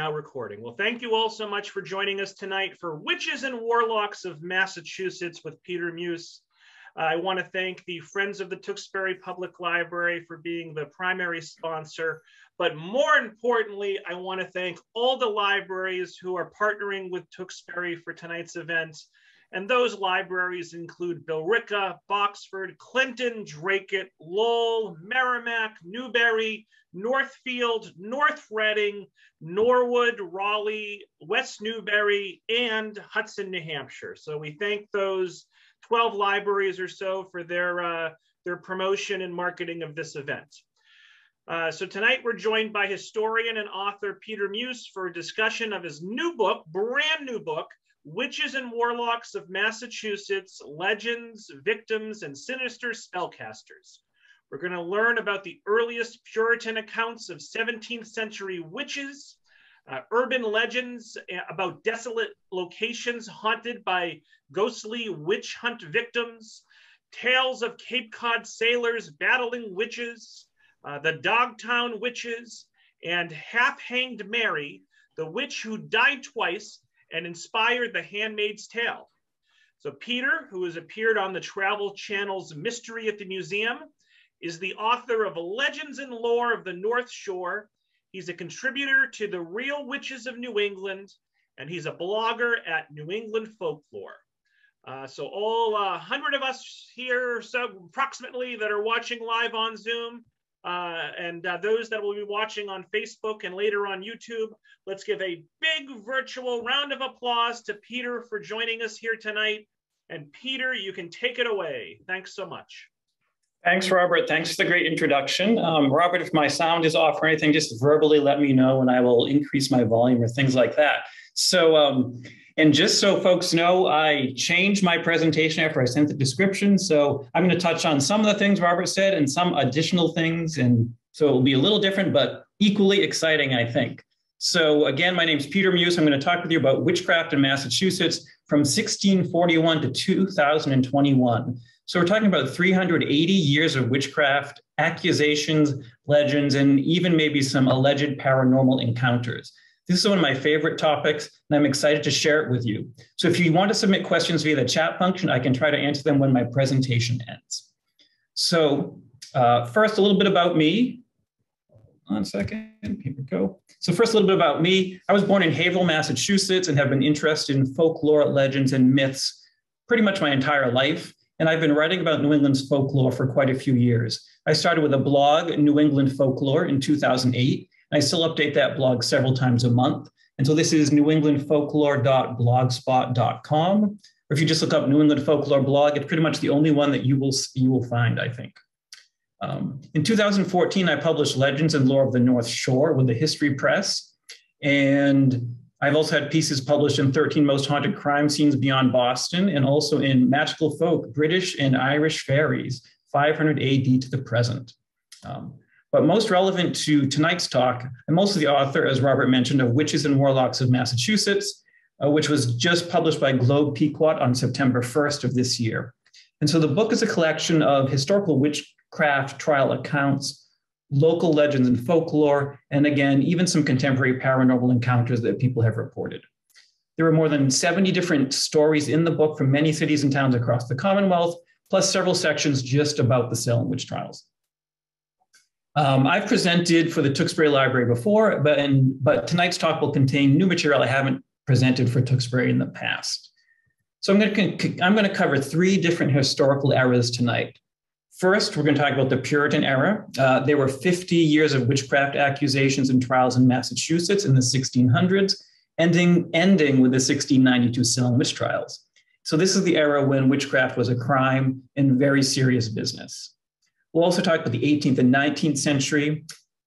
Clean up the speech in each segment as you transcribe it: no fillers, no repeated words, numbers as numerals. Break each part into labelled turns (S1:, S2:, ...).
S1: now recording. Well, thank you all so much for joining us tonight for Witches and Warlocks of Massachusetts with Peter Muise. I want to thank the Friends of the Tewksbury Public Library for being the primary sponsor. But more importantly, I want to thank all the libraries who are partnering with Tewksbury for tonight's event. And those libraries include Billerica, Boxford, Clinton, Dracut, Lowell, Merrimack, Newbury, Northfield, North Reading, Norwood, Rowley, West Newbury, and Hudson, New Hampshire. So we thank those 12 libraries or so for their promotion and marketing of this event. So tonight we're joined by historian and author Peter Muise for a discussion of his new book, brand new book, Witches and Warlocks of Massachusetts, Legends, Victims, and Sinister Spellcasters. We're going to learn about the earliest Puritan accounts of 17th century witches, urban legends about desolate locations haunted by ghostly witch hunt victims, tales of Cape Cod sailors battling witches, the Dogtown witches, and Half-Hanged Mary, the witch who died twice and inspired The Handmaid's Tale. So Peter, who has appeared on the Travel Channel's Mystery at the Museum, is the author of Legends and Lore of the North Shore. He's a contributor to The Real Witches of New England, and he's a blogger at New England Folklore. So all 100 of us here, so approximately, that are watching live on Zoom, and those that will be watching on Facebook and later on YouTube, let's give a big virtual round of applause to Peter for joining us here tonight. And Peter, you can take it away. Thanks so much.
S2: Thanks, Robert. Thanks for the great introduction. Robert, if my sound is off or anything, just verbally let me know and I will increase my volume or things like that. So, and just so folks know, I changed my presentation after I sent the description. So I'm going to touch on some of the things Robert said and some additional things. And so it will be a little different, but equally exciting, I think. So again, my name is Peter Muise. I'm going to talk with you about witchcraft in Massachusetts from 1641 to 2021. So we're talking about 380 years of witchcraft, accusations, legends, and even maybe some alleged paranormal encounters. This is one of my favorite topics, and I'm excited to share it with you. So if you want to submit questions via the chat function, I can try to answer them when my presentation ends. So first, a little bit about me. One second, here we go. So first, a little bit about me. I was born in Haverhill, Massachusetts, and have been interested in folklore, legends, and myths pretty much my entire life. And I've been writing about New England's folklore for quite a few years. I started with a blog, New England Folklore, in 2008. I still update that blog several times a month. And so this is newenglandfolklore.blogspot.com. Or if you just look up New England Folklore blog, it's pretty much the only one that you will find, I think. In 2014, I published Legends and Lore of the North Shore with the History Press. And I've also had pieces published in 13 Most Haunted Crime Scenes Beyond Boston, and also in Magical Folk, British and Irish Fairies, 500 AD to the present. But most relevant to tonight's talk, I'm also the author, as Robert mentioned, of Witches and Warlocks of Massachusetts, which was just published by Globe Pequot on September 1st of this year. And so the book is a collection of historical witchcraft trial accounts, local legends and folklore, and again, even some contemporary paranormal encounters that people have reported. There are more than 70 different stories in the book from many cities and towns across the Commonwealth, plus several sections just about the Salem witch trials. I've presented for the Tewksbury Library before, but tonight's talk will contain new material I haven't presented for Tewksbury in the past. So I'm going to cover three different historical eras tonight. First, we're going to talk about the Puritan Era. There were 50 years of witchcraft accusations and trials in Massachusetts in the 1600s, ending with the 1692 Salem witch trials. So this is the era when witchcraft was a crime and very serious business. We'll also talk about the 18th and 19th century.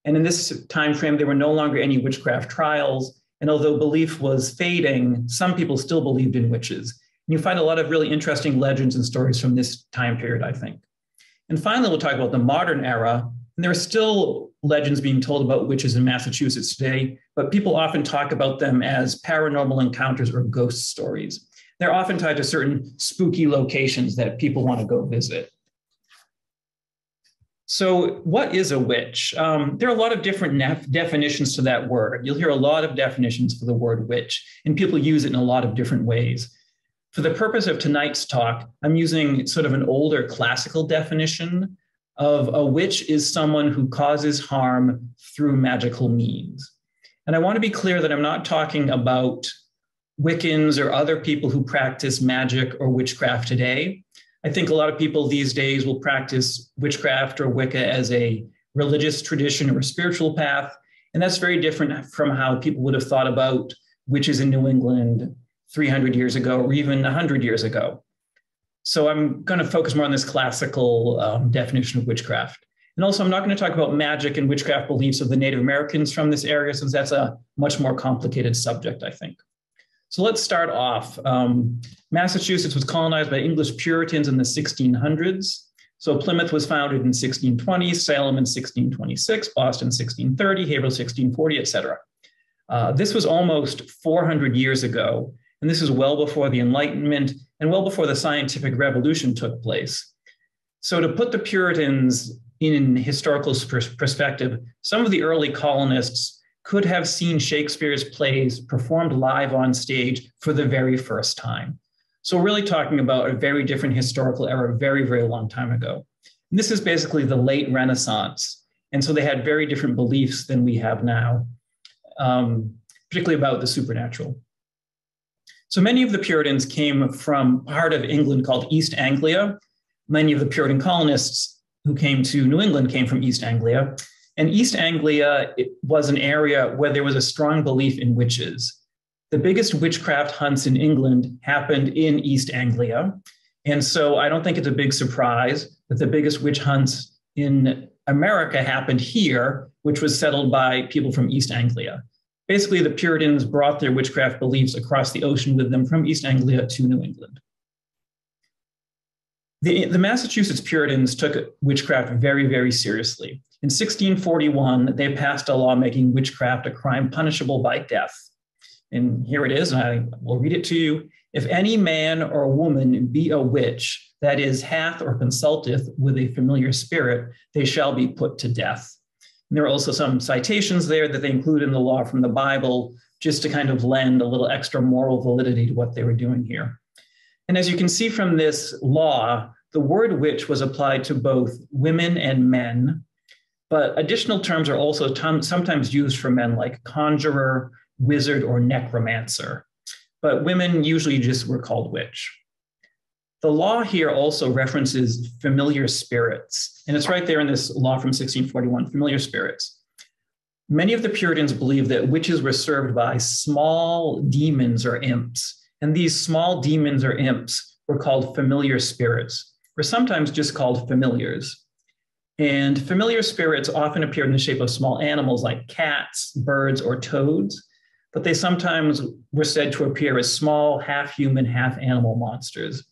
S2: And in this time frame, there were no longer any witchcraft trials. And although belief was fading, some people still believed in witches. And you find a lot of really interesting legends and stories from this time period, I think. And finally, we'll talk about the modern era. And there are still legends being told about witches in Massachusetts today, but people often talk about them as paranormal encounters or ghost stories. They're often tied to certain spooky locations that people want to go visit. So what is a witch? There are a lot of different definitions to that word. You'll hear a lot of definitions for the word witch, and people use it in a lot of different ways. For the purpose of tonight's talk, I'm using sort of an older classical definition of a witch is someone who causes harm through magical means. And I want to be clear that I'm not talking about Wiccans or other people who practice magic or witchcraft today. I think a lot of people these days will practice witchcraft or Wicca as a religious tradition or a spiritual path. And that's very different from how people would have thought about witches in New England 300 years ago or even 100 years ago. So I'm going to focus more on this classical definition of witchcraft. And also, I'm not going to talk about magic and witchcraft beliefs of the Native Americans from this area, since that's a much more complicated subject, I think. So let's start off. Massachusetts was colonized by English Puritans in the 1600s. So Plymouth was founded in 1620, Salem in 1626, Boston 1630, Haverhill 1640, et cetera. This was almost 400 years ago, and this is well before the Enlightenment and well before the scientific revolution took place. So to put the Puritans in historical perspective, some of the early colonists could have seen Shakespeare's plays performed live on stage for the very first time. So we're really talking about a very different historical era, very, very long time ago. And this is basically the late Renaissance. And so they had very different beliefs than we have now, particularly about the supernatural. So many of the Puritans came from part of England called East Anglia. Many of the Puritan colonists who came to New England came from East Anglia. And East Anglia was an area where there was a strong belief in witches. The biggest witchcraft hunts in England happened in East Anglia. And so I don't think it's a big surprise that the biggest witch hunts in America happened here, which was settled by people from East Anglia. Basically, the Puritans brought their witchcraft beliefs across the ocean with them from East Anglia to New England. The Massachusetts Puritans took witchcraft very, very seriously. In 1641, they passed a law making witchcraft a crime punishable by death. And here it is, and I will read it to you. If any man or woman be a witch, that is, hath or consulteth with a familiar spirit, they shall be put to death. And there are also some citations there that they include in the law from the Bible, just to kind of lend a little extra moral validity to what they were doing here. And as you can see from this law, the word witch was applied to both women and men, but additional terms are also sometimes used for men, like conjurer, wizard, or necromancer. But women usually just were called witch. The law here also references familiar spirits, and it's right there in this law from 1641, familiar spirits. Many of the Puritans believed that witches were served by small demons or imps, and these small demons or imps were called familiar spirits, or sometimes just called familiars. And familiar spirits often appear in the shape of small animals like cats, birds, or toads, but they sometimes were said to appear as small, half-human, half-animal monsters.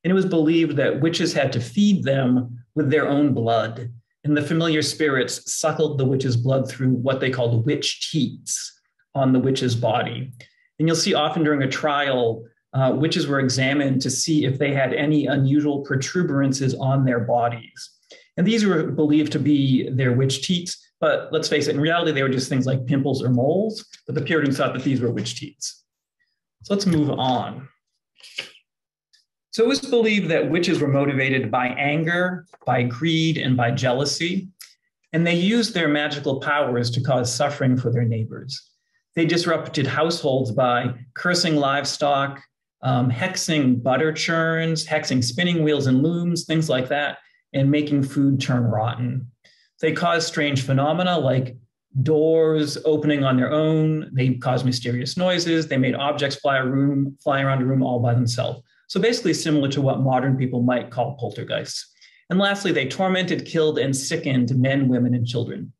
S2: And it was believed that witches had to feed them with their own blood, and the familiar spirits suckled the witch's blood through what they called witch teats on the witch's body. And you'll see often during a trial, witches were examined to see if they had any unusual protuberances on their bodies. And these were believed to be their witch teats, but let's face it, in reality, they were just things like pimples or moles, but the Puritans thought that these were witch teats. So let's move on. So it was believed that witches were motivated by anger, by greed, and by jealousy, and they used their magical powers to cause suffering for their neighbors. They disrupted households by cursing livestock, hexing butter churns, hexing spinning wheels and looms, things like that, and making food turn rotten. They caused strange phenomena like doors opening on their own. They caused mysterious noises. They made objects fly around a room all by themselves. So basically similar to what modern people might call poltergeists. And lastly, they tormented, killed, and sickened men, women, and children.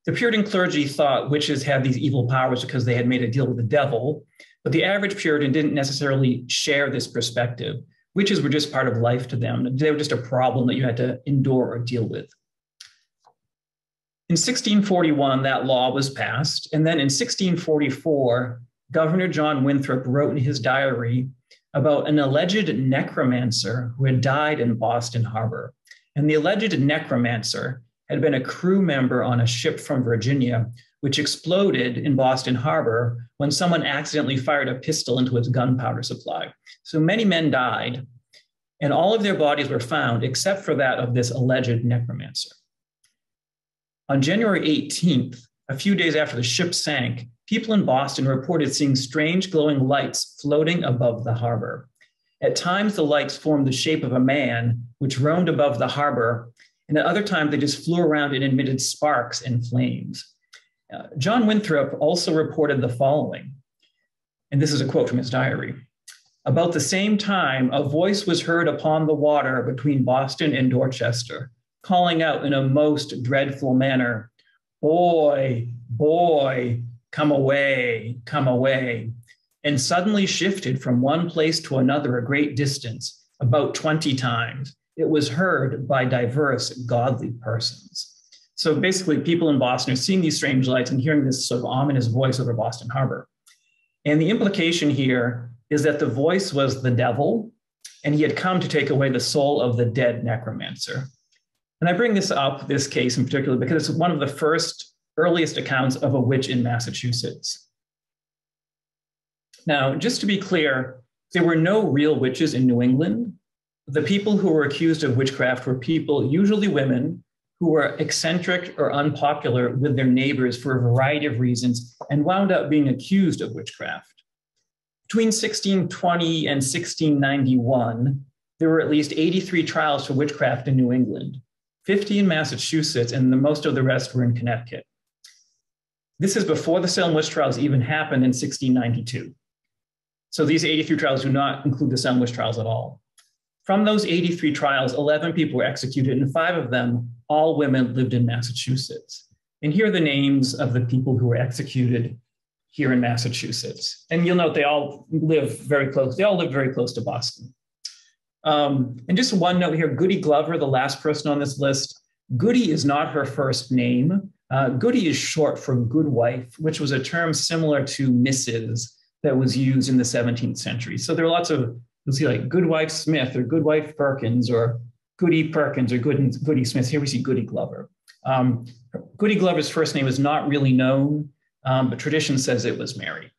S2: The Puritan clergy thought witches had these evil powers because they had made a deal with the devil, but the average Puritan didn't necessarily share this perspective. Witches were just part of life to them. They were just a problem that you had to endure or deal with. In 1641, that law was passed. And then in 1644, Governor John Winthrop wrote in his diary about an alleged necromancer who had died in Boston Harbor. And the alleged necromancer had been a crew member on a ship from Virginia, which exploded in Boston Harbor when someone accidentally fired a pistol into its gunpowder supply. So many men died, and all of their bodies were found except for that of this alleged necromancer. On January 18th, a few days after the ship sank, people in Boston reported seeing strange glowing lights floating above the harbor. At times, the lights formed the shape of a man, which roamed above the harbor, and at other times, they just flew around and emitted sparks and flames. John Winthrop also reported the following, and this is a quote from his diary. About the same time, a voice was heard upon the water between Boston and Dorchester, calling out in a most dreadful manner, "Boy, boy, come away, and suddenly shifted from one place to another a great distance, about 20 times. It was heard by diverse godly persons." So basically, people in Boston are seeing these strange lights and hearing this sort of ominous voice over Boston Harbor. And the implication here is that the voice was the devil, and he had come to take away the soul of the dead necromancer. And I bring this up, this case in particular, because it's one of the earliest accounts of a witch in Massachusetts. Now, just to be clear, there were no real witches in New England. The people who were accused of witchcraft were people, usually women, who were eccentric or unpopular with their neighbors for a variety of reasons and wound up being accused of witchcraft. Between 1620 and 1691, there were at least 83 trials for witchcraft in New England, 50 in Massachusetts, and most of the rest were in Connecticut. This is before the Salem witch trials even happened in 1692. So these 83 trials do not include the Salem witch trials at all. From those 83 trials, 11 people were executed, and 5 of them, all women, lived in Massachusetts. And here are the names of the people who were executed here in Massachusetts. And you'll note they all live very close. They all lived very close to Boston. And just one note here, Goody Glover, the last person on this list, Goody is not her first name. Goody is short for good wife, which was a term similar to Mrs. that was used in the 17th century. So there are lots of, you'll see like Goodwife Smith or Goodwife Perkins or Goody Perkins or Goody Smith. Here we see Goody Glover. Goody Glover's first name is not really known, but tradition says it was Mary.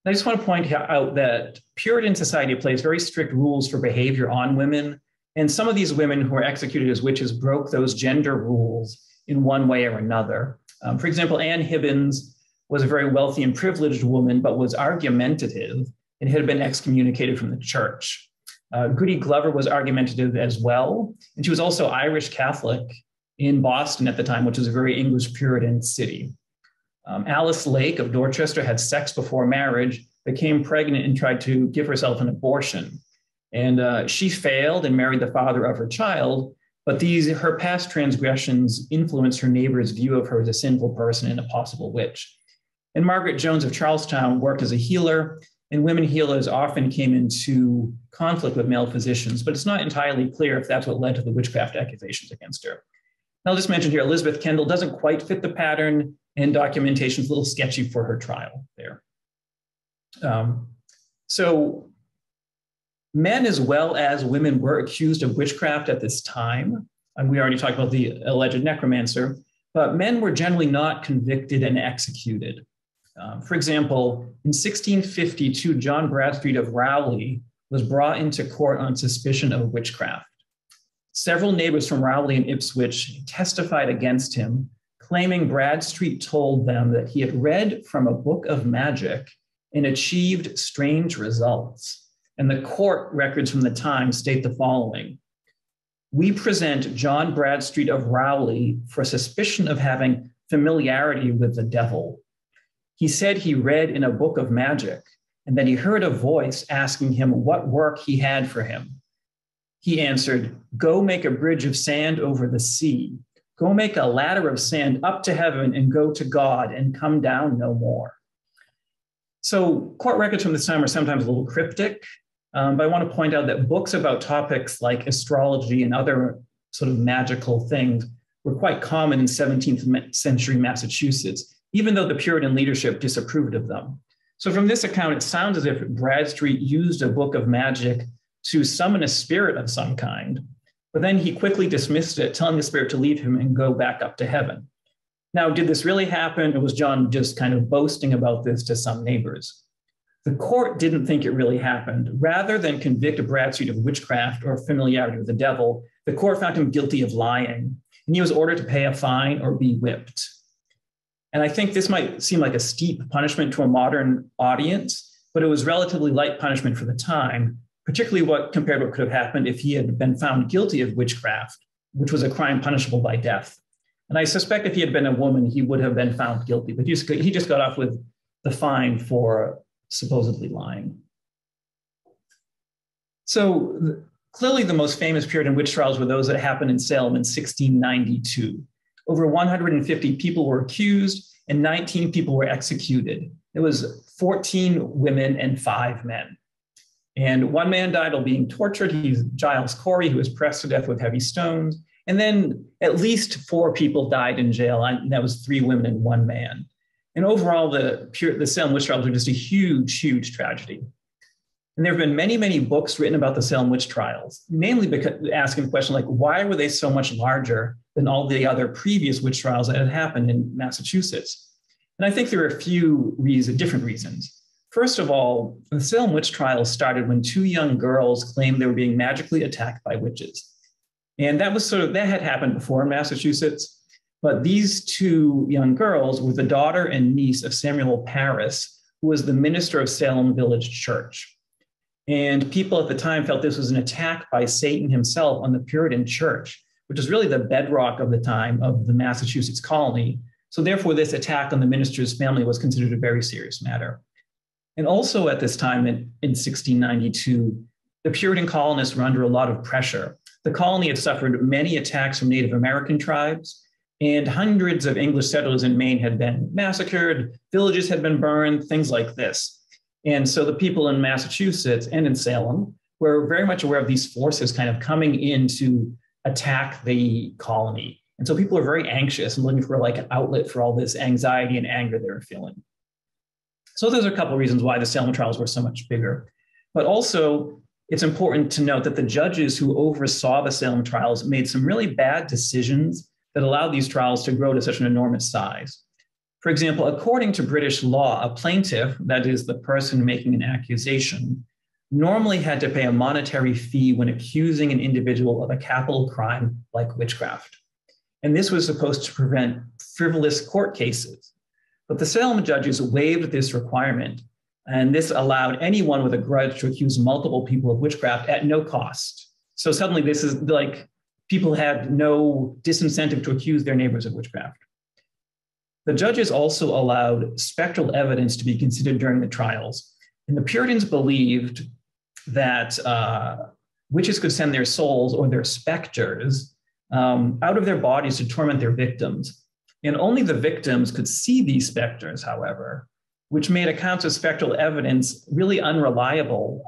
S2: I just want to point out that Puritan society placed very strict rules for behavior on women, and some of these women who were executed as witches broke those gender rules in one way or another. For example, Anne Hibbins was a very wealthy and privileged woman, but was argumentative and had been excommunicated from the church. Goody Glover was argumentative as well, and she was also Irish Catholic in Boston at the time, which was a very English Puritan city. Alice Lake of Dorchester had sex before marriage, became pregnant, and tried to give herself an abortion. And she failed and married the father of her child, but her past transgressions influenced her neighbor's view of her as a sinful person and a possible witch. And Margaret Jones of Charlestown worked as a healer, and women healers often came into conflict with male physicians, but it's not entirely clear if that's what led to the witchcraft accusations against her. I'll just mention here, Elizabeth Kendall doesn't quite fit the pattern, and documentation is a little sketchy for her trial there. So men as well as women were accused of witchcraft at this time. And we already talked about the alleged necromancer, but men were generally not convicted and executed. For example, in 1652, John Bradstreet of Rowley was brought into court on suspicion of witchcraft. Several neighbors from Rowley and Ipswich testified against him, claiming Bradstreet told them that he had read from a book of magic and achieved strange results. And the court records from the time state the following: "We present John Bradstreet of Rowley for suspicion of having familiarity with the devil. He said he read in a book of magic and that he heard a voice asking him what work he had for him. He answered, 'Go make a bridge of sand over the sea. Go make a ladder of sand up to heaven and go to God and come down no more.'" So court records from this time are sometimes a little cryptic, but I want to point out that books about topics like astrology and other sort of magical things were quite common in 17th century Massachusetts, even though the Puritan leadership disapproved of them. So from this account, it sounds as if Bradstreet used a book of magic to summon a spirit of some kind. but then he quickly dismissed it, telling the spirit to leave him and go back up to heaven. Now, did this really happen, or was John just kind of boasting about this to some neighbors? The court didn't think it really happened. Rather than convict Bradstreet of witchcraft or familiarity with the devil, the court found him guilty of lying, and he was ordered to pay a fine or be whipped. And I think this might seem like a steep punishment to a modern audience, but it was relatively light punishment for the time, particularly compared to what could have happened if he had been found guilty of witchcraft, which was a crime punishable by death. And I suspect if he had been a woman, he would have been found guilty, but he just got off with the fine for supposedly lying. So clearly the most famous Puritan witch trials were those that happened in Salem in 1692. Over 150 people were accused and 19 people were executed. It was 14 women and 5 men. And one man died while being tortured. He's Giles Cory, who was pressed to death with heavy stones. And then at least 4 people died in jail, and that was 3 women and 1 man. And overall, the Salem witch trials were just a huge, huge tragedy. And there have been many, many books written about the Salem witch trials, mainly because asking the question, like, why were they so much larger than all the other previous witch trials that had happened in Massachusetts? And I think there are a few different reasons. First of all, the Salem witch trials started when 2 young girls claimed they were being magically attacked by witches. And that had happened before in Massachusetts. But these 2 young girls were the daughter and niece of Samuel Parris, who was the minister of Salem Village Church. And people at the time felt this was an attack by Satan himself on the Puritan church, which is really the bedrock of the time of the Massachusetts colony. So therefore, this attack on the minister's family was considered a very serious matter. And also at this time in 1692, the Puritan colonists were under a lot of pressure. The colony had suffered many attacks from Native American tribes, and hundreds of English settlers in Maine had been massacred, villages had been burned, things like this. And so the people in Massachusetts and in Salem were very much aware of these forces kind of coming in to attack the colony. And so people were very anxious and looking for like an outlet for all this anxiety and anger they were feeling. So there's a couple of reasons why the Salem trials were so much bigger. But also, it's important to note that the judges who oversaw the Salem trials made some really bad decisions that allowed these trials to grow to such an enormous size. For example, according to British law, a plaintiff, that is the person making an accusation, normally had to pay a monetary fee when accusing an individual of a capital crime like witchcraft. And this was supposed to prevent frivolous court cases. But the Salem judges waived this requirement, and this allowed anyone with a grudge to accuse multiple people of witchcraft at no cost. So suddenly this is like, people had no disincentive to accuse their neighbors of witchcraft. The judges also allowed spectral evidence to be considered during the trials. And the Puritans believed that witches could send their souls or their specters out of their bodies to torment their victims. And only the victims could see these specters, however, which made accounts of spectral evidence really unreliable,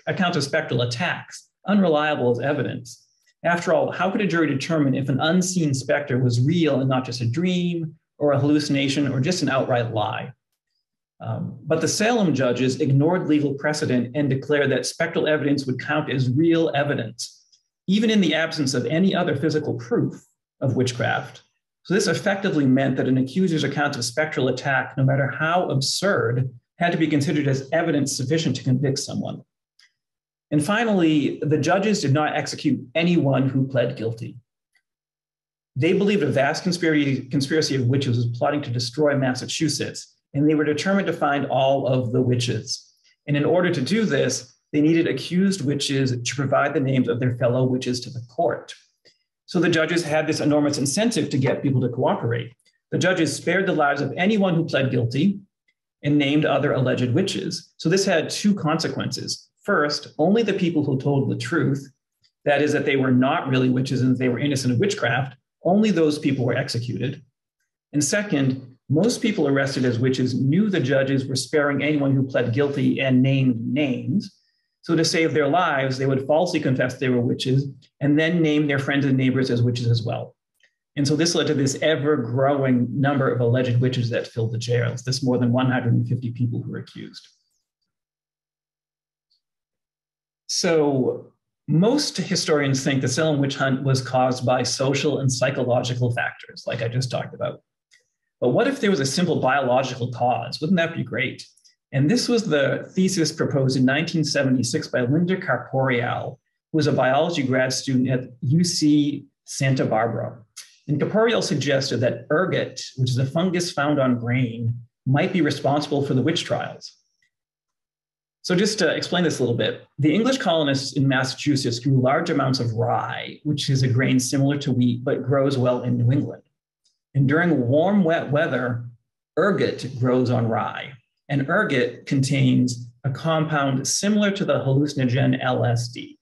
S2: accounts of spectral attacks, unreliable as evidence. After all, how could a jury determine if an unseen specter was real and not just a dream or a hallucination or just an outright lie? But the Salem judges ignored legal precedent and declared that spectral evidence would count as real evidence, even in the absence of any other physical proof of witchcraft. So this effectively meant that an accuser's account of spectral attack, no matter how absurd, had to be considered as evidence sufficient to convict someone. And finally, the judges did not execute anyone who pled guilty. They believed a vast conspiracy of witches was plotting to destroy Massachusetts, and they were determined to find all of the witches. And in order to do this, they needed accused witches to provide the names of their fellow witches to the court. So the judges had this enormous incentive to get people to cooperate. The judges spared the lives of anyone who pled guilty and named other alleged witches. So this had 2 consequences. First, only the people who told the truth, that is, that they were not really witches and they were innocent of witchcraft, only those people were executed. And second, most people arrested as witches knew the judges were sparing anyone who pled guilty and named names. So to save their lives, they would falsely confess they were witches and then name their friends and neighbors as witches as well. And so this led to this ever-growing number of alleged witches that filled the jails, this more than 150 people who were accused. So Most historians think the Salem witch hunt was caused by social and psychological factors, like I just talked about. But what if there was a simple biological cause? Wouldn't that be great? And this was the thesis proposed in 1976 by Linda Carporial, who was a biology grad student at UC Santa Barbara. And Carporial suggested that ergot, which is a fungus found on grain, might be responsible for the witch trials. So just to explain this a little bit, the English colonists in Massachusetts grew large amounts of rye, which is a grain similar to wheat, but grows well in New England. And during warm, wet weather, ergot grows on rye. And ergot contains a compound similar to the hallucinogen LSD.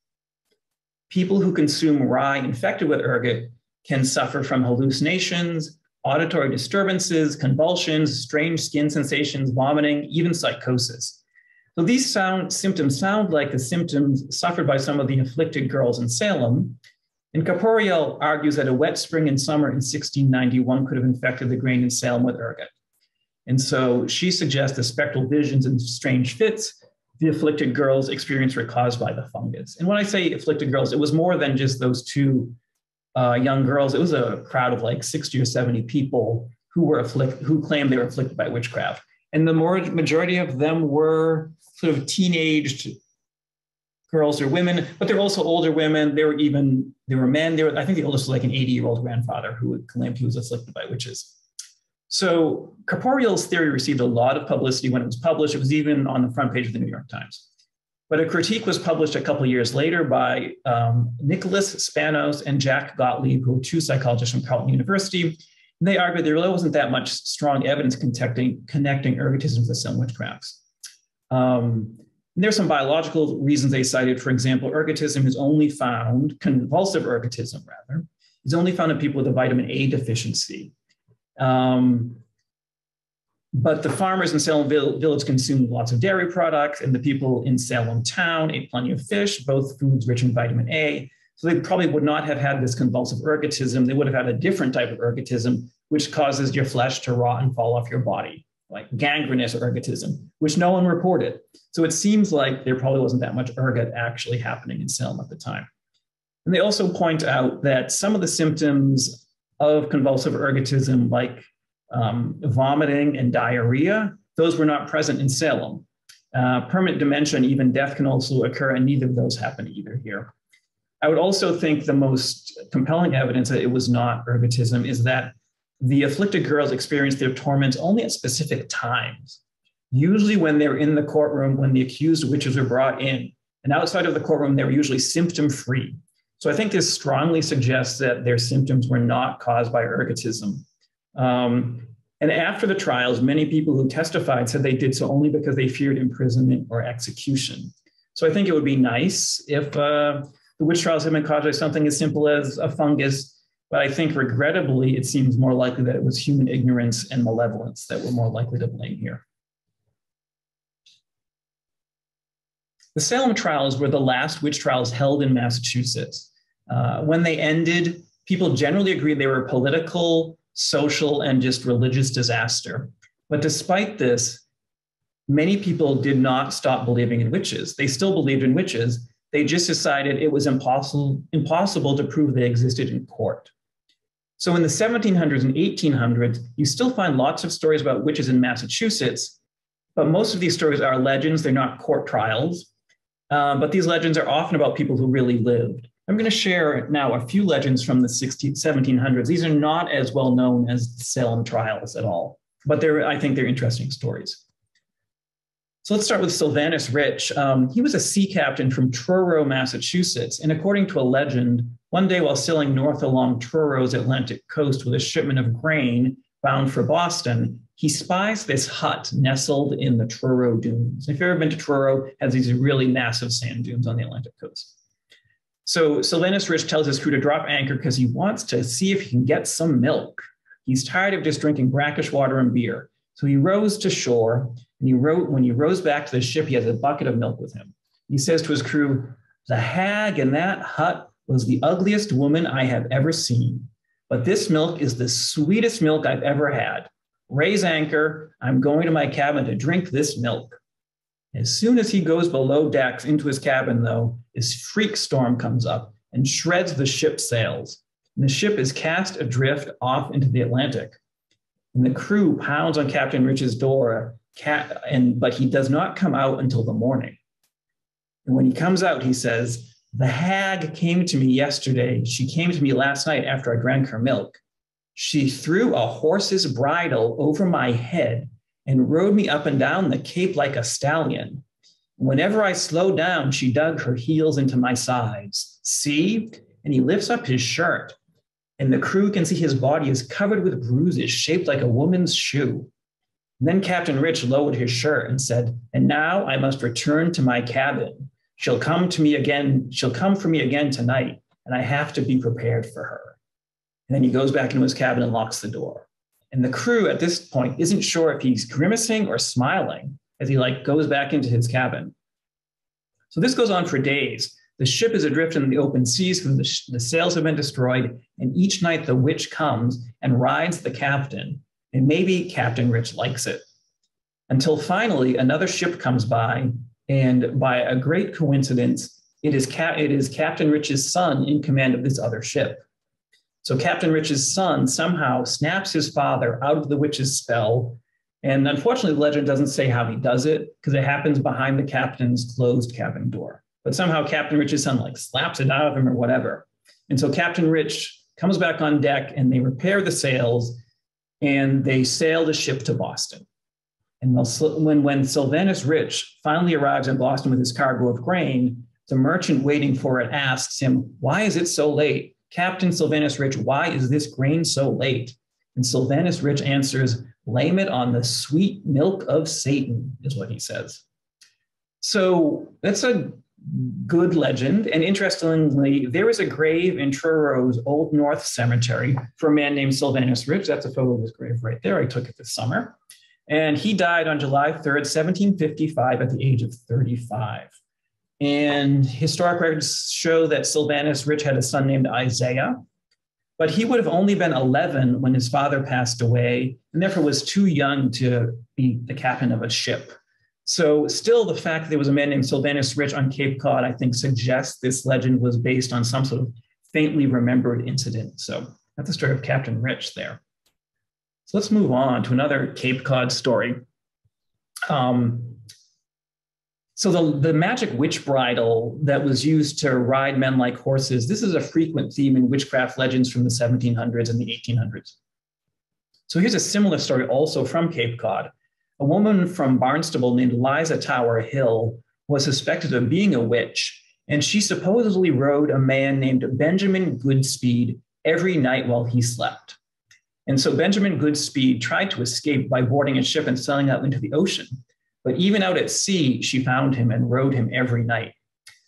S2: People who consume rye infected with ergot can suffer from hallucinations, auditory disturbances, convulsions, strange skin sensations, vomiting, even psychosis. So these symptoms sound like the symptoms suffered by some of the afflicted girls in Salem. And Carporial argues that a wet spring and summer in 1691 could have infected the grain in Salem with ergot. And so she suggests the spectral visions and strange fits the afflicted girls experienced were caused by the fungus. And when I say afflicted girls, it was more than just those two young girls. It was a crowd of like 60 or 70 people who claimed they were afflicted by witchcraft. And the majority of them were sort of teenaged girls or women, but they're also older women. There were men. I think the oldest was like an 80-year-old grandfather who claimed he was afflicted by witches. So Carporial's theory received a lot of publicity when it was published. It was even on the front page of the New York Times. But a critique was published a couple of years later by Nicholas Spanos and Jack Gottlieb, who were two psychologists from Carleton University. And they argued there really wasn't that much strong evidence connecting ergotism with some witchcrafts. There's some biological reasons they cited. For example, ergotism is only found, convulsive ergotism rather, is only found in people with a vitamin A deficiency. But the farmers in Salem Village consumed lots of dairy products, and the people in Salem town ate plenty of fish, both foods rich in vitamin A. So they probably would not have had this convulsive ergotism. They would have had a different type of ergotism, which causes your flesh to rot and fall off your body, like gangrenous ergotism, which no one reported. So it seems like there probably wasn't that much ergot actually happening in Salem at the time. And they also point out that some of the symptoms of convulsive ergotism, like vomiting and diarrhea, those were not present in Salem. Permanent dementia and even death can also occur, and neither of those happen either here. I would also think the most compelling evidence that it was not ergotism is that the afflicted girls experienced their torments only at specific times, usually when they were in the courtroom, when the accused witches were brought in. And outside of the courtroom, they were usually symptom-free. So I think this strongly suggests that their symptoms were not caused by ergotism. And after the trials, many people who testified said they did so only because they feared imprisonment or execution. So I think it would be nice if the witch trials had been caused by something as simple as a fungus, but I think regrettably, it seems more likely that it was human ignorance and malevolence that were more likely to blame here. The Salem trials were the last witch trials held in Massachusetts. When they ended, people generally agreed they were political, social, and just religious disaster. But despite this, many people did not stop believing in witches. They still believed in witches. They just decided it was impossible to prove they existed in court. So in the 1700s and 1800s, you still find lots of stories about witches in Massachusetts, but most of these stories are legends. They're not court trials, but these legends are often about people who really lived. I'm going to share now a few legends from the 1700s. These are not as well known as the Salem trials at all, but I think they're interesting stories. So let's start with Sylvanas Rich. He was a sea captain from Truro, Massachusetts. And according to a legend, one day while sailing north along Truro's Atlantic coast with a shipment of grain bound for Boston, he spies this hut nestled in the Truro dunes. If you've ever been to Truro, it has these really massive sand dunes on the Atlantic coast. So Sylvanas Rich tells his crew to drop anchor because he wants to see if he can get some milk. He's tired of just drinking brackish water and beer. So he rows to shore, and when he rows back to the ship, he has a bucket of milk with him. He says to his crew, "The hag in that hut was the ugliest woman I have ever seen. But this milk is the sweetest milk I've ever had. Raise anchor. I'm going to my cabin to drink this milk." As soon as he goes below decks into his cabin, though, this freak storm comes up and shreds the ship's sails. And the ship is cast adrift off into the Atlantic. And the crew pounds on Captain Rich's door, but he does not come out until the morning. And when he comes out, he says, "The hag came to me yesterday. She came to me last night after I drank her milk. She threw a horse's bridle over my head and rode me up and down the cape like a stallion. Whenever I slowed down, she dug her heels into my sides. See?" And he lifts up his shirt, and the crew can see his body is covered with bruises shaped like a woman's shoe. And then Captain Rich lowered his shirt and said, "And now I must return to my cabin. She'll come for me again tonight, and I have to be prepared for her." And then he goes back into his cabin and locks the door. And the crew at this point isn't sure if he's grimacing or smiling as he goes back into his cabin. So this goes on for days. The ship is adrift in the open seas because the sails have been destroyed. And each night the witch comes and rides the captain. And maybe Captain Rich likes it. Until finally another ship comes by. And by a great coincidence, it is Captain Rich's son in command of this other ship. So Captain Rich's son somehow snaps his father out of the witch's spell. And unfortunately, the legend doesn't say how he does it because it happens behind the captain's closed cabin door. But somehow Captain Rich's son slaps it out of him or whatever. And so Captain Rich comes back on deck and they repair the sails and they sail the ship to Boston. And when Sylvanas Rich finally arrives in Boston with his cargo of grain, the merchant waiting for it asks him, "Why is it so late? Captain Sylvanas Rich, why is this grain so late?" And Sylvanas Rich answers, "Blame it on the sweet milk of Satan," is what he says. So that's a good legend. And interestingly, there is a grave in Truro Old North Cemetery for a man named Sylvanas Rich. That's a photo of his grave right there. I took it this summer. And he died on July 3rd, 1755 at the age of 35. And historic records show that Sylvanas Rich had a son named Isaiah, but he would have only been 11 when his father passed away, and therefore was too young to be the captain of a ship. So still the fact that there was a man named Sylvanas Rich on Cape Cod, I think suggests this legend was based on some sort of faintly remembered incident. So that's the story of Captain Rich there. So let's move on to another Cape Cod story. So the magic witch bridle that was used to ride men like horses, this is a frequent theme in witchcraft legends from the 1700s and the 1800s. So here's a similar story also from Cape Cod. A woman from Barnstable named Liza Tower Hill was suspected of being a witch, and she supposedly rode a man named Benjamin Goodspeed every night while he slept. And so Benjamin Goodspeed tried to escape by boarding a ship and sailing out into the ocean. But even out at sea, she found him and rode him every night.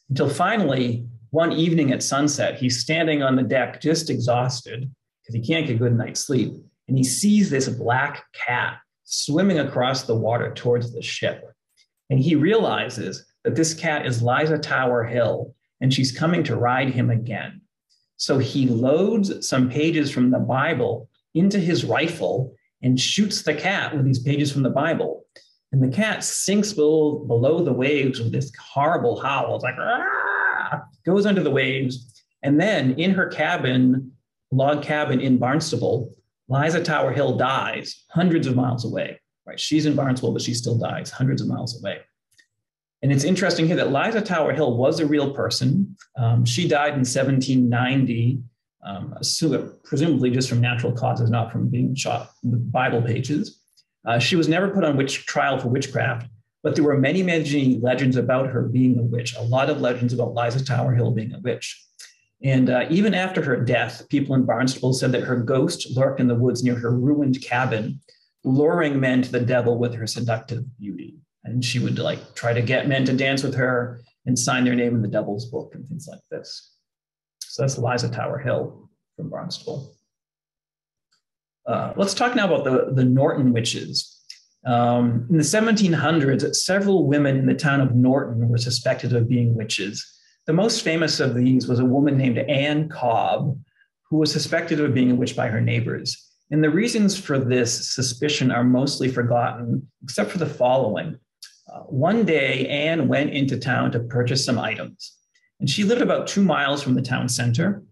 S2: Until finally, one evening at sunset, he's standing on the deck just exhausted because he can't get a good night's sleep. And he sees this black cat swimming across the water towards the ship. And he realizes that this cat is Liza Tower Hill, and she's coming to ride him again. So he loads some pages from the Bible into his rifle and shoots the cat with these pages from the Bible. And the cat sinks below the waves with this horrible howl. It's like, "Ah!" Goes under the waves. And then in her cabin, log cabin in Barnstable, Liza Tower Hill dies hundreds of miles away. Right? She's in Barnstable, but she still dies hundreds of miles away. And it's interesting here that Liza Tower Hill was a real person. She died in 1790, presumably just from natural causes, not from being shot with Bible pages. She was never put on trial for witchcraft, but there were many, many legends about her being a witch, a lot of legends about Liza Tower Hill being a witch. And even after her death, people in Barnstable said that her ghost lurked in the woods near her ruined cabin, luring men to the devil with her seductive beauty. And she would try to get men to dance with her and sign their name in the devil's book and things like this. So that's Liza Tower Hill from Barnstable. Let's talk now about the Norton witches. In the 1700s, several women in the town of Norton were suspected of being witches. The most famous of these was a woman named Anne Cobb, who was suspected of being a witch by her neighbors. And the reasons for this suspicion are mostly forgotten, except for the following. One day, Anne went into town to purchase some items, and she lived about 2 miles from the town center,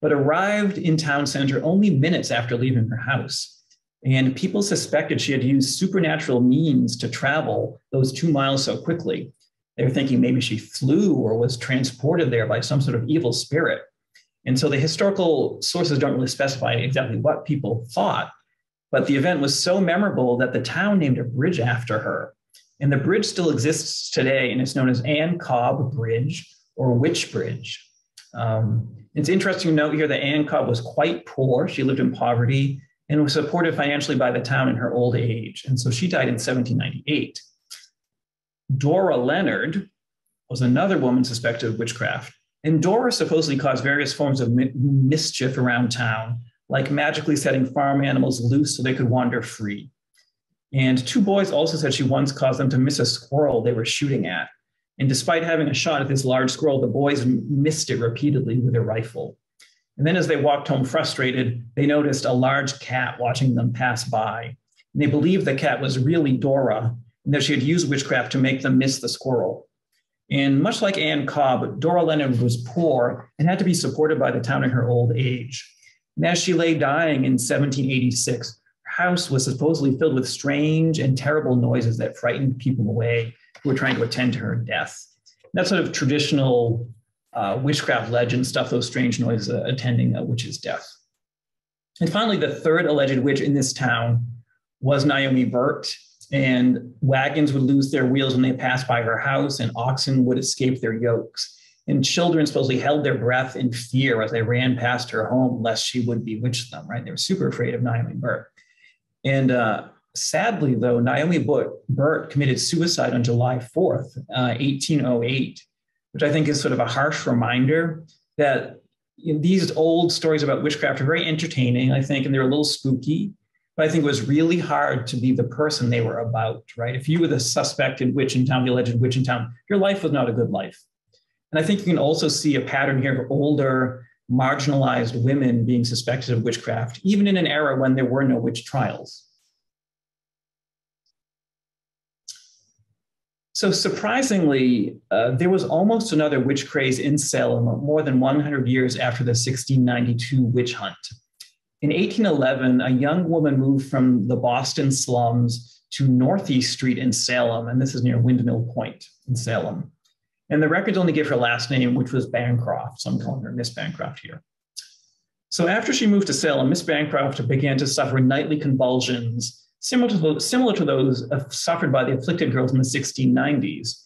S2: but arrived in town center only minutes after leaving her house. And people suspected she had used supernatural means to travel those 2 miles so quickly. They were thinking maybe she flew or was transported there by some sort of evil spirit. And so the historical sources don't really specify exactly what people thought, but the event was so memorable that the town named a bridge after her. And the bridge still exists today, and it's known as Anne Cobb Bridge or Witch Bridge. It's interesting to note here that Anne Cobb was quite poor. She lived in poverty and was supported financially by the town in her old age. And so she died in 1798. Dora Leonard was another woman suspected of witchcraft. And Dora supposedly caused various forms of mischief around town, like magically setting farm animals loose so they could wander free. And 2 boys also said she once caused them to miss a squirrel they were shooting at. And despite having a shot at this large squirrel, the boys missed it repeatedly with their rifle. And then as they walked home frustrated, they noticed a large cat watching them pass by. And they believed the cat was really Dora, and that she had used witchcraft to make them miss the squirrel. And much like Anne Cobb, Dora Leonard was poor and had to be supported by the town in her old age. And as she lay dying in 1786, her house was supposedly filled with strange and terrible noises that frightened people away who were trying to attend to her death. That sort of traditional witchcraft legend stuff, those strange noises attending a witch's death. And finally, the third alleged witch in this town was Naomi Burke, and wagons would lose their wheels when they passed by her house, and oxen would escape their yokes. And children supposedly held their breath in fear as they ran past her home, lest she would bewitch them, right? They were super afraid of Naomi Burke. And sadly, though, Naomi Burke committed suicide on July 4th, 1808, which I think is sort of a harsh reminder that these old stories about witchcraft are very entertaining, I think, and they're a little spooky. But I think it was really hard to be the person they were about, right? If you were the suspected witch in town, the alleged witch in town, your life was not a good life. And I think you can also see a pattern here of older, marginalized women being suspected of witchcraft, even in an era when there were no witch trials. So surprisingly, there was almost another witch craze in Salem more than 100 years after the 1692 witch hunt. In 1811, a young woman moved from the Boston slums to Northeast Street in Salem, and this is near Windmill Point in Salem. And the records only give her last name, which was Bancroft, so I'm calling her Miss Bancroft here. So after she moved to Salem, Miss Bancroft began to suffer nightly convulsions, similar to those suffered by the afflicted girls in the 1690s.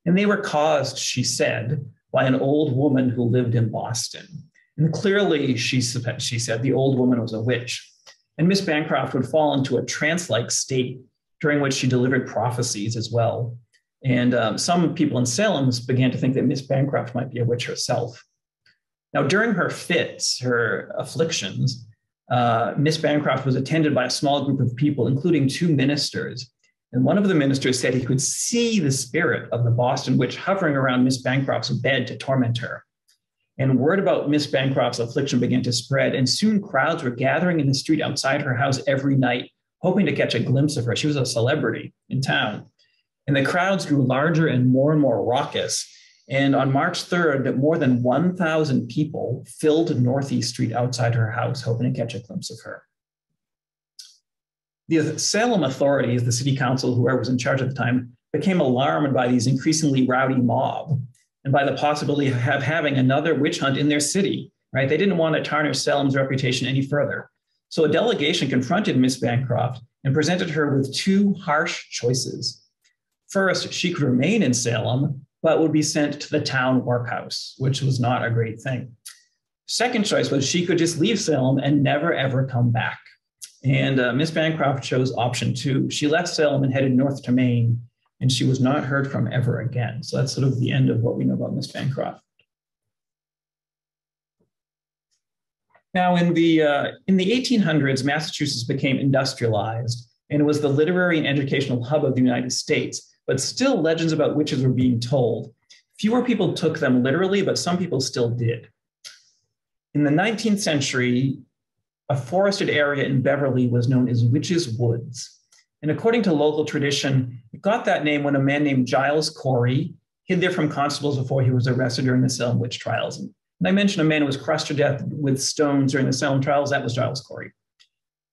S2: And they were caused, she said, by an old woman who lived in Boston. And clearly, she said, the old woman was a witch. And Miss Bancroft would fall into a trance-like state during which she delivered prophecies as well. And some people in Salem began to think that Miss Bancroft might be a witch herself. Now, during her fits, her afflictions, Miss Bancroft was attended by a small group of people, including 2 ministers. And one of the ministers said he could see the spirit of the Boston witch hovering around Miss Bancroft's bed to torment her. And word about Miss Bancroft's affliction began to spread, and soon crowds were gathering in the street outside her house every night, hoping to catch a glimpse of her. She was a celebrity in town. And the crowds grew larger and more raucous. And on March 3rd, more than 1,000 people filled Northeast Street outside her house, hoping to catch a glimpse of her. The Salem authorities, the city council, whoever was in charge at the time, became alarmed by these increasingly rowdy mob and by the possibility of having another witch hunt in their city, right? They didn't want to tarnish Salem's reputation any further. So a delegation confronted Miss Bancroft and presented her with 2 harsh choices. First, she could remain in Salem, but would be sent to the town workhouse, which was not a great thing. Second choice was she could just leave Salem and never, ever come back. And Miss Bancroft chose option 2. She left Salem and headed north to Maine, and she was not heard from ever again. So that's sort of the end of what we know about Miss Bancroft. Now, in the 1800s, Massachusetts became industrialized, and it was the literary and educational hub of the United States. But still, legends about witches were being told. Fewer people took them literally, but some people still did. In the 19th century, a forested area in Beverly was known as Witches' Woods. And according to local tradition, it got that name when a man named Giles Cory hid there from constables before he was arrested during the Salem witch trials. And I mentioned a man who was crushed to death with stones during the Salem trials. That was Giles Cory.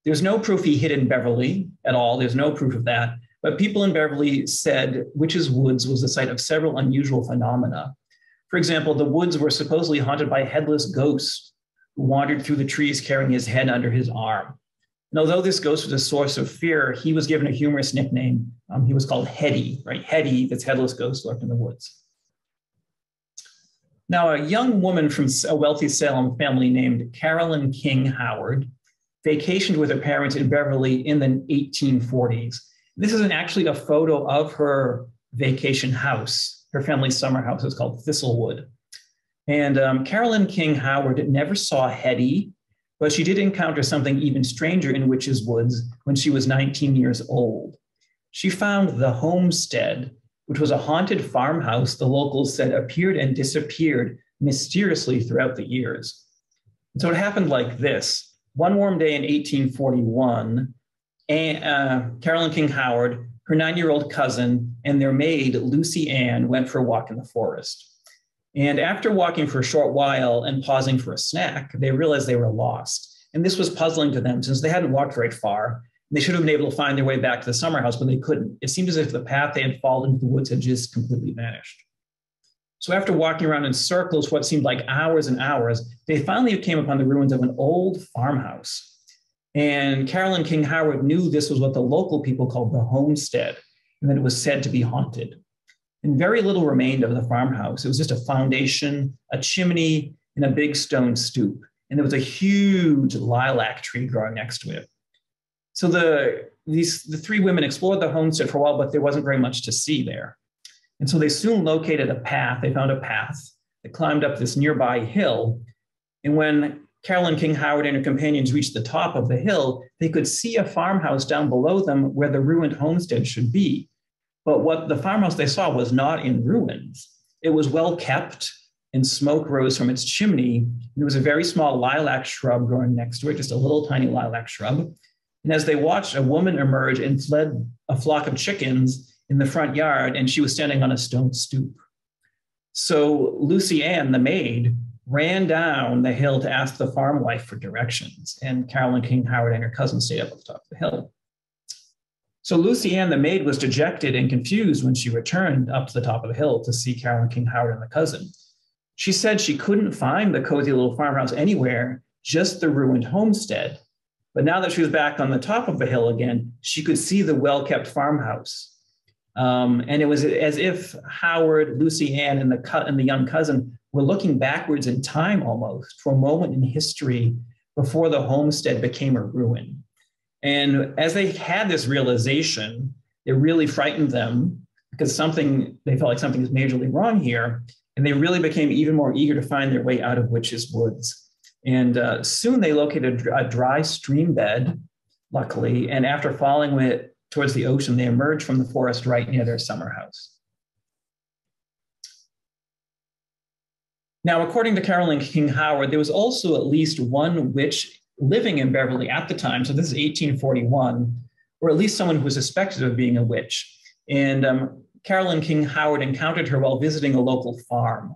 S2: There's no proof he hid in Beverly at all. There's no proof of that. But people in Beverly said Witches' Woods was the site of several unusual phenomena. For example, the woods were supposedly haunted by a headless ghost who wandered through the trees carrying his head under his arm. And although this ghost was a source of fear, he was given a humorous nickname. He was called Hetty, right? Hetty, this headless ghost, lurked in the woods. Now, a young woman from a wealthy Salem family named Carolyn King Howard vacationed with her parents in Beverly in the 1840s. This isn't actually a photo of her vacation house. Her family's summer house is called Thistlewood. And Carolyn King Howard never saw Hetty, but she did encounter something even stranger in Witches' Woods when she was 19 years old. She found the homestead, which was a haunted farmhouse the locals said appeared and disappeared mysteriously throughout the years. And so it happened like this. One warm day in 1841, Carolyn King Howard, her 9-year-old cousin, and their maid, Lucy Ann, went for a walk in the forest. And after walking for a short while and pausing for a snack, they realized they were lost. And this was puzzling to them since they hadn't walked very far. They should have been able to find their way back to the summer house, but they couldn't. It seemed as if the path they had followed into the woods had just completely vanished. So after walking around in circles for what seemed like hours and hours, they finally came upon the ruins of an old farmhouse. And Carolyn King Howard knew this was what the local people called the homestead, and that it was said to be haunted. And very little remained of the farmhouse. It was just a foundation, a chimney, and a big stone stoop. And there was a huge lilac tree growing next to it. So the three women explored the homestead for a while, but there wasn't very much to see there. And so they soon located a path. They found a path that climbed up this nearby hill. And when Carolyn King Howard and her companions reached the top of the hill, they could see a farmhouse down below them where the ruined homestead should be. But what the farmhouse they saw was not in ruins. It was well kept, and smoke rose from its chimney. And there was a very small lilac shrub growing next to it, just a little tiny lilac shrub. And as they watched, a woman emerge and fled a flock of chickens in the front yard, and she was standing on a stone stoop. So Lucy Ann, the maid, ran down the hill to ask the farm wife for directions, and Carolyn King Howard and her cousin stayed up at the top of the hill. So Lucy Ann, the maid, was dejected and confused when she returned up to the top of the hill to see Carolyn King Howard and the cousin. She said she couldn't find the cozy little farmhouse anywhere, just the ruined homestead. But now that she was back on the top of the hill again, she could see the well-kept farmhouse. And it was as if Howard, Lucy Ann, and the young cousin were looking backwards in time almost to a moment in history before the homestead became a ruin. And as they had this realization, it really frightened them because they felt like something was majorly wrong here. And they really became even more eager to find their way out of Witches' Woods. And soon they located a dry stream bed, luckily. And after following it towards the ocean, they emerged from the forest right near their summer house. Now, according to Carolyn King Howard, there was also at least one witch living in Beverly at the time. So this is 1841, or at least someone who was suspected of being a witch. And Carolyn King Howard encountered her while visiting a local farm.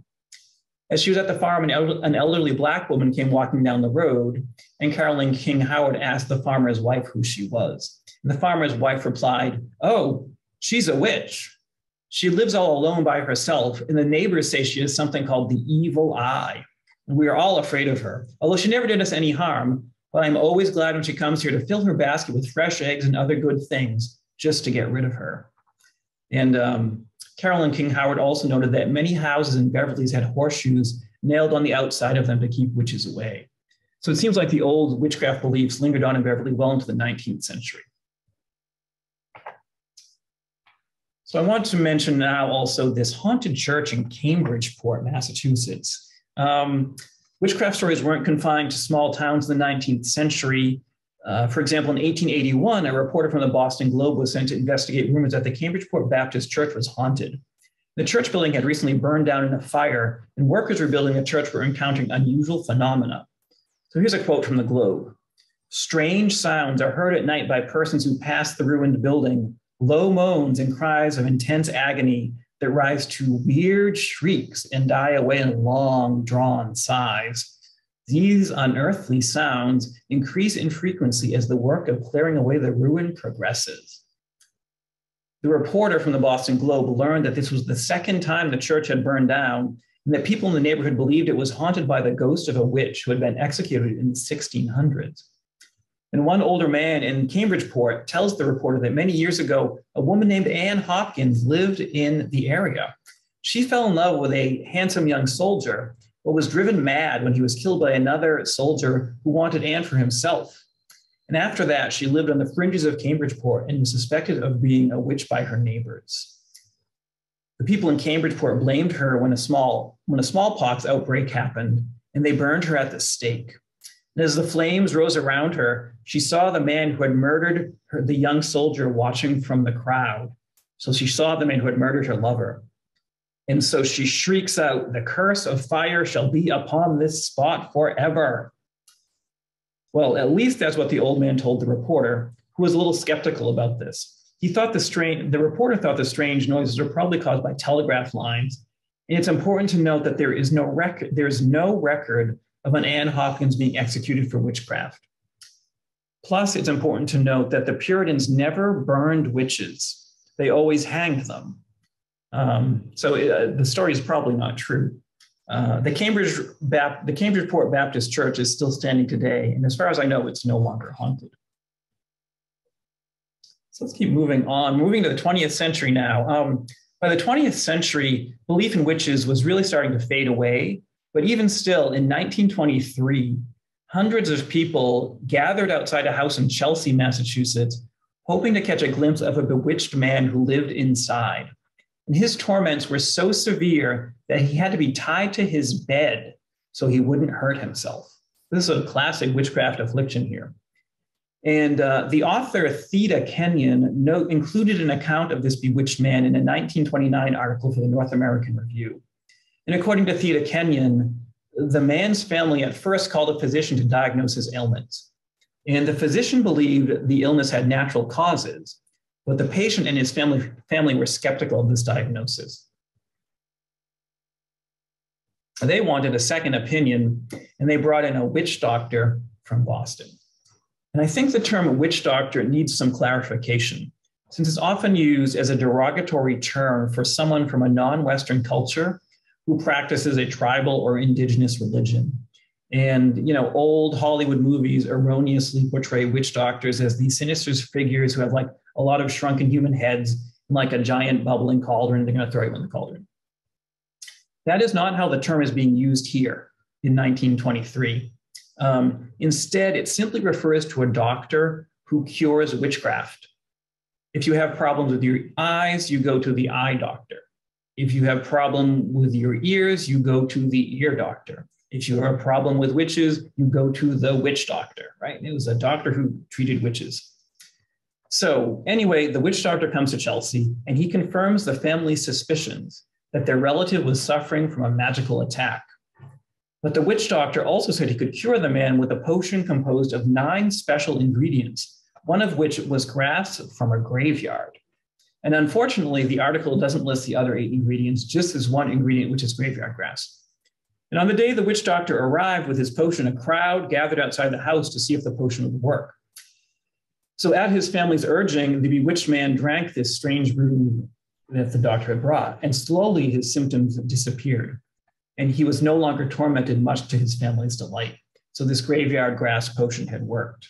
S2: As she was at the farm, an elderly Black woman came walking down the road, and Carolyn King Howard asked the farmer's wife who she was. And the farmer's wife replied, "Oh, she's a witch. She lives all alone by herself, and the neighbors say she has something called the evil eye. And we are all afraid of her, although she never did us any harm. But I'm always glad when she comes here to fill her basket with fresh eggs and other good things just to get rid of her." And Carolyn King Howard also noted that many houses in Beverly's had horseshoes nailed on the outside of them to keep witches away. So it seems like the old witchcraft beliefs lingered on in Beverly well into the 19th century. So I want to mention now also this haunted church in Cambridgeport, Massachusetts. Witchcraft stories weren't confined to small towns in the 19th century. For example, in 1881, a reporter from the Boston Globe was sent to investigate rumors that the Cambridgeport Baptist Church was haunted. The church building had recently burned down in a fire, and workers rebuilding the church were encountering unusual phenomena. So here's a quote from the Globe. Strange sounds are heard at night by persons who pass the ruined building, low moans and cries of intense agony that rise to weird shrieks and die away in long, drawn sighs. These unearthly sounds increase in frequency as the work of clearing away the ruin progresses. The reporter from the Boston Globe learned that this was the second time the church had burned down, and that people in the neighborhood believed it was haunted by the ghost of a witch who had been executed in the 1600s. And one older man in Cambridgeport tells the reporter that many years ago, a woman named Anne Hopkins lived in the area. She fell in love with a handsome young soldier, but was driven mad when he was killed by another soldier who wanted Anne for himself. And after that, she lived on the fringes of Cambridgeport and was suspected of being a witch by her neighbors. The people in Cambridgeport blamed her when a smallpox outbreak happened, and they burned her at the stake. And as the flames rose around her, she saw the man who had murdered the young soldier watching from the crowd. So she saw the man who had murdered her lover. And so she shrieks out, "The curse of fire shall be upon this spot forever." Well, at least that's what the old man told the reporter, who was a little skeptical about this. The reporter thought the strange noises were probably caused by telegraph lines. And it's important to note that there is no record of an Anne Hopkins being executed for witchcraft. Plus, it's important to note that the Puritans never burned witches. They always hanged them. So the story is probably not true. The Cambridgeport Baptist Church is still standing today, and as far as I know, it's no longer haunted. So let's keep moving on. Moving to the 20th century now. By the 20th century, belief in witches was really starting to fade away. But even still, in 1923, hundreds of people gathered outside a house in Chelsea, Massachusetts, hoping to catch a glimpse of a bewitched man who lived inside. And his torments were so severe that he had to be tied to his bed so he wouldn't hurt himself. This is a classic witchcraft affliction here. And the author Theda Kenyon included an account of this bewitched man in a 1929 article for the North American Review. And according to Theda Kenyon, the man's family at first called a physician to diagnose his ailments. And the physician believed the illness had natural causes, but the patient and his family were skeptical of this diagnosis. They wanted a second opinion, and they brought in a witch doctor from Boston. And I think the term witch doctor needs some clarification, since it's often used as a derogatory term for someone from a non-Western culture who practices a tribal or indigenous religion. And, old Hollywood movies erroneously portray witch doctors as these sinister figures who have like a lot of shrunken human heads and like a giant bubbling cauldron. They're going to throw you in the cauldron. That is not how the term is being used here in 1923. Instead, it simply refers to a doctor who cures witchcraft. If you have problems with your eyes, you go to the eye doctor. If you have a problem with your ears, you go to the ear doctor. If you have a problem with witches, you go to the witch doctor, right? It was a doctor who treated witches. So anyway, the witch doctor comes to Chelsea and he confirms the family's suspicions that their relative was suffering from a magical attack. But the witch doctor also said he could cure the man with a potion composed of 9 special ingredients, one of which was grass from a graveyard. And unfortunately, the article doesn't list the other 8 ingredients, just as one ingredient, which is graveyard grass. And on the day the witch doctor arrived with his potion, a crowd gathered outside the house to see if the potion would work. So at his family's urging, the bewitched man drank this strange brew that the doctor had brought, and slowly his symptoms disappeared. And he was no longer tormented, much to his family's delight. So this graveyard grass potion had worked.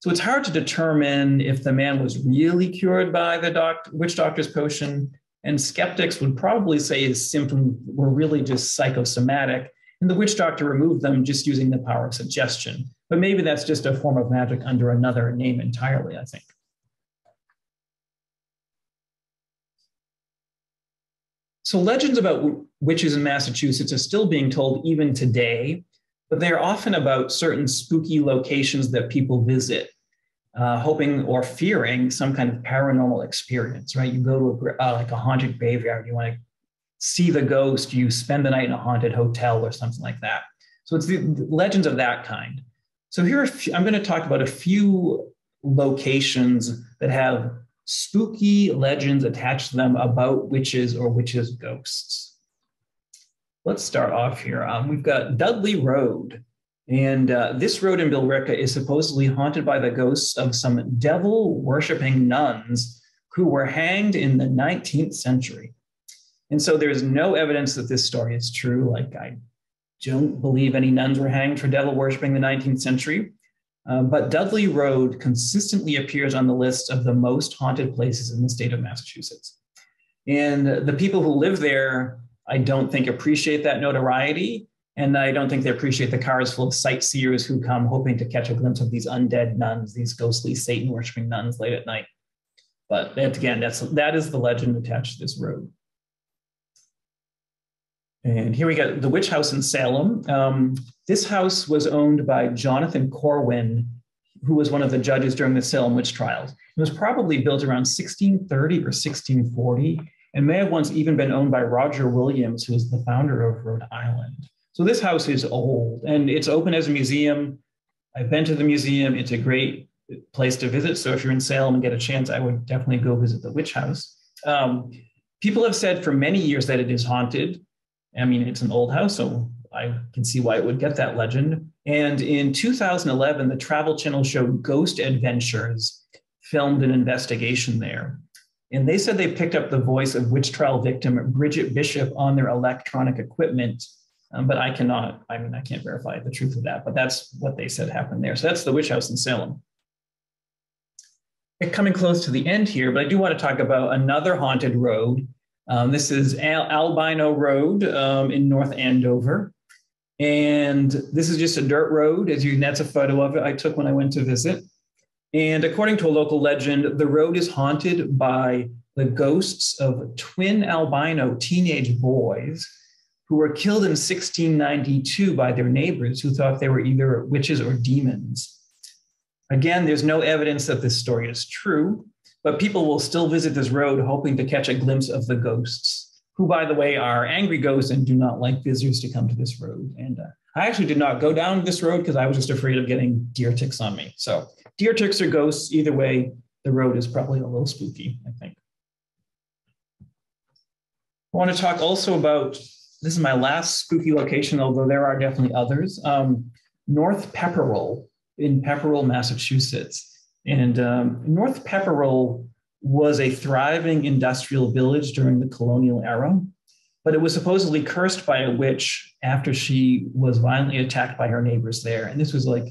S2: So it's hard to determine if the man was really cured by the witch doctor's potion, and skeptics would probably say his symptoms were really just psychosomatic, and the witch doctor removed them just using the power of suggestion. But maybe that's just a form of magic under another name entirely, I think. So legends about witches in Massachusetts are still being told even today, but they're often about certain spooky locations that people visit, hoping or fearing some kind of paranormal experience, right? You go to like a haunted graveyard, you want to see the ghost, you spend the night in a haunted hotel or something like that. So it's the legends of that kind. So here I'm going to talk about a few locations that have spooky legends attached to them about witches or witches' ghosts. Let's start off here. We've got Dudley Road. And this road in Billerica is supposedly haunted by the ghosts of some devil-worshipping nuns who were hanged in the 19th century. And so there's no evidence that this story is true. Like, I don't believe any nuns were hanged for devil-worshipping in the 19th century. But Dudley Road consistently appears on the list of the most haunted places in the state of Massachusetts. And the people who live there, I don't think appreciate that notoriety. And I don't think they appreciate the cars full of sightseers who come hoping to catch a glimpse of these undead nuns, these ghostly Satan-worshiping nuns late at night. But again, that is the legend attached to this road. And here we got the witch house in Salem. This house was owned by Jonathan Corwin, who was one of the judges during the Salem witch trials. It was probably built around 1630 or 1640, and may have once even been owned by Roger Williams, who was the founder of Rhode Island. So this house is old, and it's open as a museum. I've been to the museum. It's a great place to visit. So if you're in Salem and get a chance, I would definitely go visit the witch house. People have said for many years that it is haunted. I mean, it's an old house, so I can see why it would get that legend. And in 2011, the Travel Channel show Ghost Adventures filmed an investigation there. And they said they picked up the voice of witch trial victim Bridget Bishop on their electronic equipment. But I can't verify the truth of that, but that's what they said happened there. So that's the witch house in Salem. We're coming close to the end here, but I do want to talk about another haunted road. This is Albino Road in North Andover. And this is just a dirt road. That's a photo of it I took when I went to visit. And according to a local legend, the road is haunted by the ghosts of twin albino teenage boys who were killed in 1692 by their neighbors who thought they were either witches or demons. Again, there's no evidence that this story is true, but people will still visit this road hoping to catch a glimpse of the ghosts, who, by the way, are angry ghosts and do not like visitors to come to this road. And I actually did not go down this road because I was just afraid of getting deer ticks on me. So deer ticks or ghosts, either way, the road is probably a little spooky, I think. I want to talk also about, this is my last spooky location, although there are definitely others. North Pepperell in Pepperell, Massachusetts. And North Pepperell was a thriving industrial village during the colonial era, but it was supposedly cursed by a witch after she was violently attacked by her neighbors there. And this was like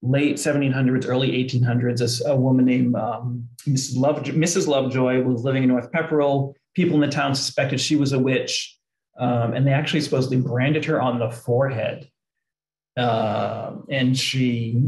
S2: late 1700s, early 1800s. A woman named Mrs. Lovejoy was living in North Pepperell. People in the town suspected she was a witch. And they actually supposedly branded her on the forehead. And she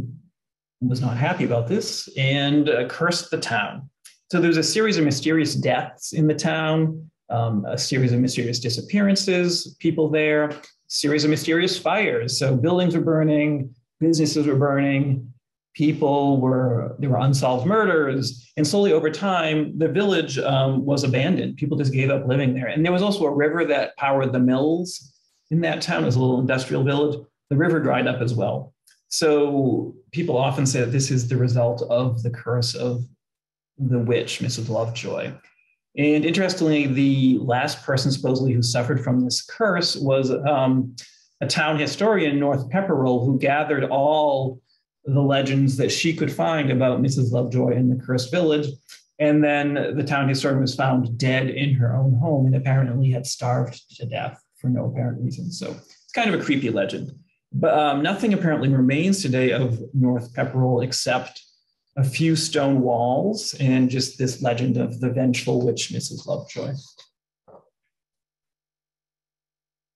S2: was not happy about this and cursed the town. So there's a series of mysterious deaths in the town, a series of mysterious disappearances, people there, a series of mysterious fires. So buildings were burning, businesses were burning, there were unsolved murders. And slowly over time, the village was abandoned. People just gave up living there. And there was also a river that powered the mills in that town. It was a little industrial village. The river dried up as well. So people often say that this is the result of the curse of the witch, Mrs. Lovejoy. And interestingly, the last person supposedly who suffered from this curse was a town historian, North Pepperell, who gathered all the legends that she could find about Mrs. Lovejoy in the cursed village. And then the town historian was found dead in her own home and apparently had starved to death for no apparent reason. So it's kind of a creepy legend. But nothing apparently remains today of North Pepperell except a few stone walls and just this legend of the vengeful witch, Mrs. Lovejoy.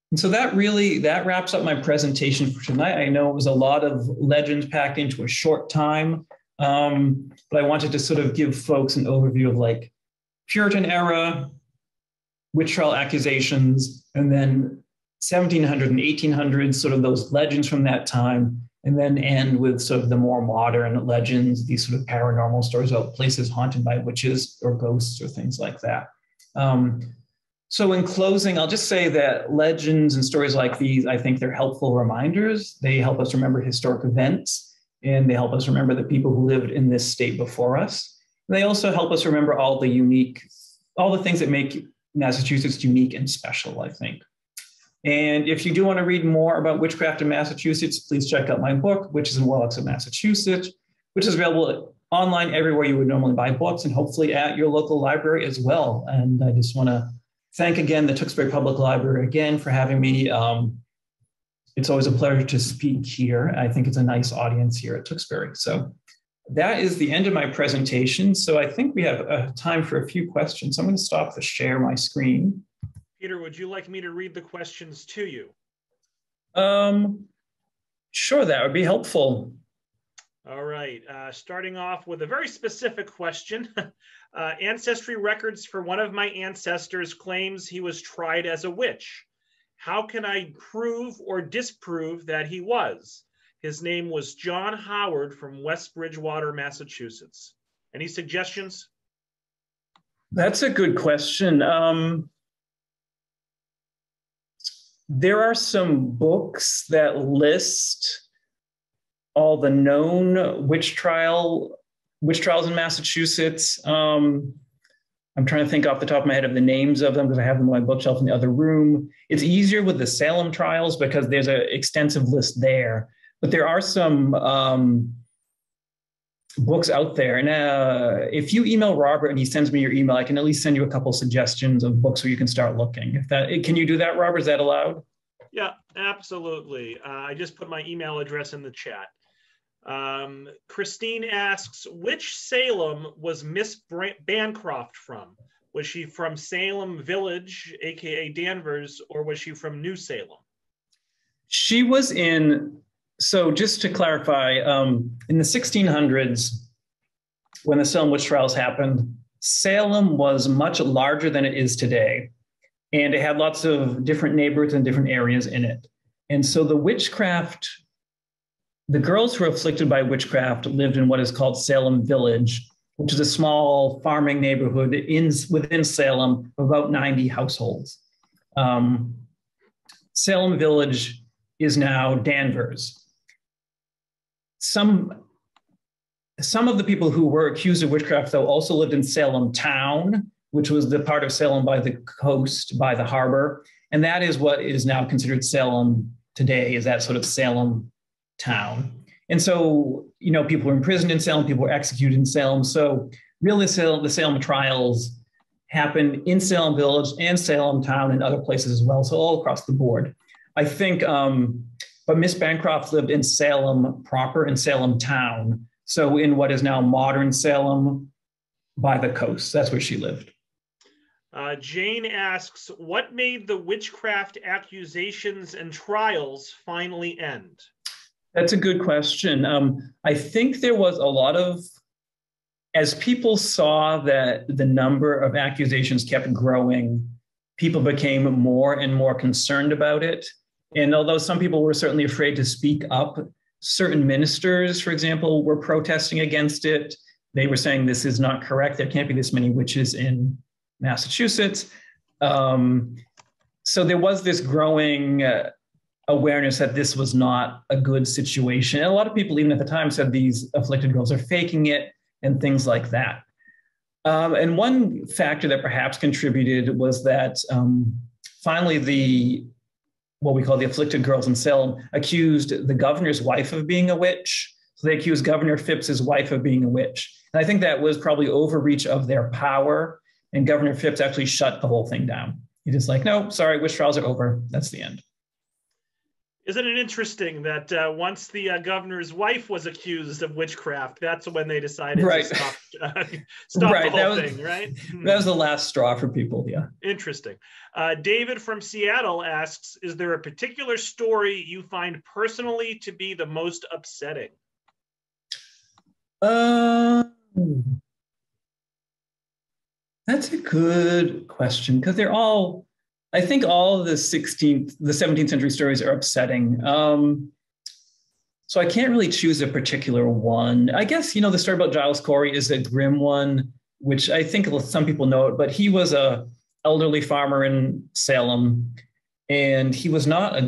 S2: And so that wraps up my presentation for tonight. I know it was a lot of legends packed into a short time, but I wanted to sort of give folks an overview of like Puritan era, witch trial accusations, and then 1700 and 1800s, sort of those legends from that time, and then end with sort of the more modern legends, these sort of paranormal stories about places haunted by witches or ghosts or things like that. So in closing, I'll just say that legends and stories like these, I think they're helpful reminders. They help us remember historic events, and they help us remember the people who lived in this state before us. And they also help us remember all the things that make Massachusetts unique and special, I think. And if you do want to read more about witchcraft in Massachusetts, please check out my book, Witches and Warlocks of Massachusetts, which is available online everywhere you would normally buy books, and hopefully at your local library as well. And I just want to thank again the Tewksbury Public Library again for having me. It's always a pleasure to speak here. I think it's a nice audience here at Tewksbury. So that is the end of my presentation. So I think we have time for a few questions. I'm going to stop to share my screen.
S1: Peter, would you like me to read the questions to you?
S2: Sure, that would be helpful.
S1: All right, starting off with a very specific question. Ancestry records for one of my ancestors claims he was tried as a witch. How can I prove or disprove that he was? His name was John Howard from West Bridgewater, Massachusetts. Any suggestions?
S2: That's a good question. There are some books that list all the known witch trials in Massachusetts. I'm trying to think off the top of my head of the names of them because I have them on my bookshelf in the other room. It's easier with the Salem trials because there's an extensive list there. But there are some books out there. And if you email Robert and he sends me your email, I can at least send you a couple suggestions of books where you can start looking. Can you do that, Robert? Is that allowed?
S1: Yeah, absolutely. I just put my email address in the chat. Christine asks, which Salem was Miss Bancroft from? Was she from Salem Village, aka Danvers, or was she from New Salem?
S2: She was so just to clarify, in the 1600s, when the Salem witch trials happened, Salem was much larger than it is today. And it had lots of different neighborhoods and different areas in it. And so the girls who were afflicted by witchcraft lived in what is called Salem Village, which is a small farming neighborhood within Salem of about 90 households. Salem Village is now Danvers. Some of the people who were accused of witchcraft, though, also lived in Salem Town, which was the part of Salem by the coast, by the harbor. And that is what is now considered Salem today, is that sort of Salem Town. And so, people were imprisoned in Salem, people were executed in Salem. So really the Salem trials happened in Salem Village and Salem Town and other places as well. So all across the board. I think, but Miss Bancroft lived in Salem proper, in Salem Town. So in what is now modern Salem by the coast, that's where she lived.
S1: Jane asks, what made the witchcraft accusations and trials finally end?
S2: That's a good question. I think there was a lot of, as people saw that the number of accusations kept growing, people became more and more concerned about it. And although some people were certainly afraid to speak up, certain ministers, for example, were protesting against it. They were saying this is not correct. There can't be this many witches in Massachusetts. So there was this growing awareness that this was not a good situation. And a lot of people, even at the time, said these afflicted girls are faking it and things like that. And one factor that perhaps contributed was that finally what we call the afflicted girls in Salem accused the governor's wife of being a witch. So they accused Governor Phipps's wife of being a witch. And I think that was probably overreach of their power. And Governor Phipps actually shut the whole thing down. He just like, no, sorry, witch trials are over. That's the end.
S1: Isn't it interesting that once the governor's wife was accused of witchcraft, that's when they decided to stop the whole thing, right?
S2: That was the last straw for people, yeah.
S1: Interesting. David from Seattle asks, is there a particular story you find personally to be the most upsetting?
S2: That's a good question, because they're all, I think all of the 17th century stories are upsetting. So I can't really choose a particular one. I guess, the story about Giles Cory is a grim one, which I think some people know it, but he was a elderly farmer in Salem, and he was not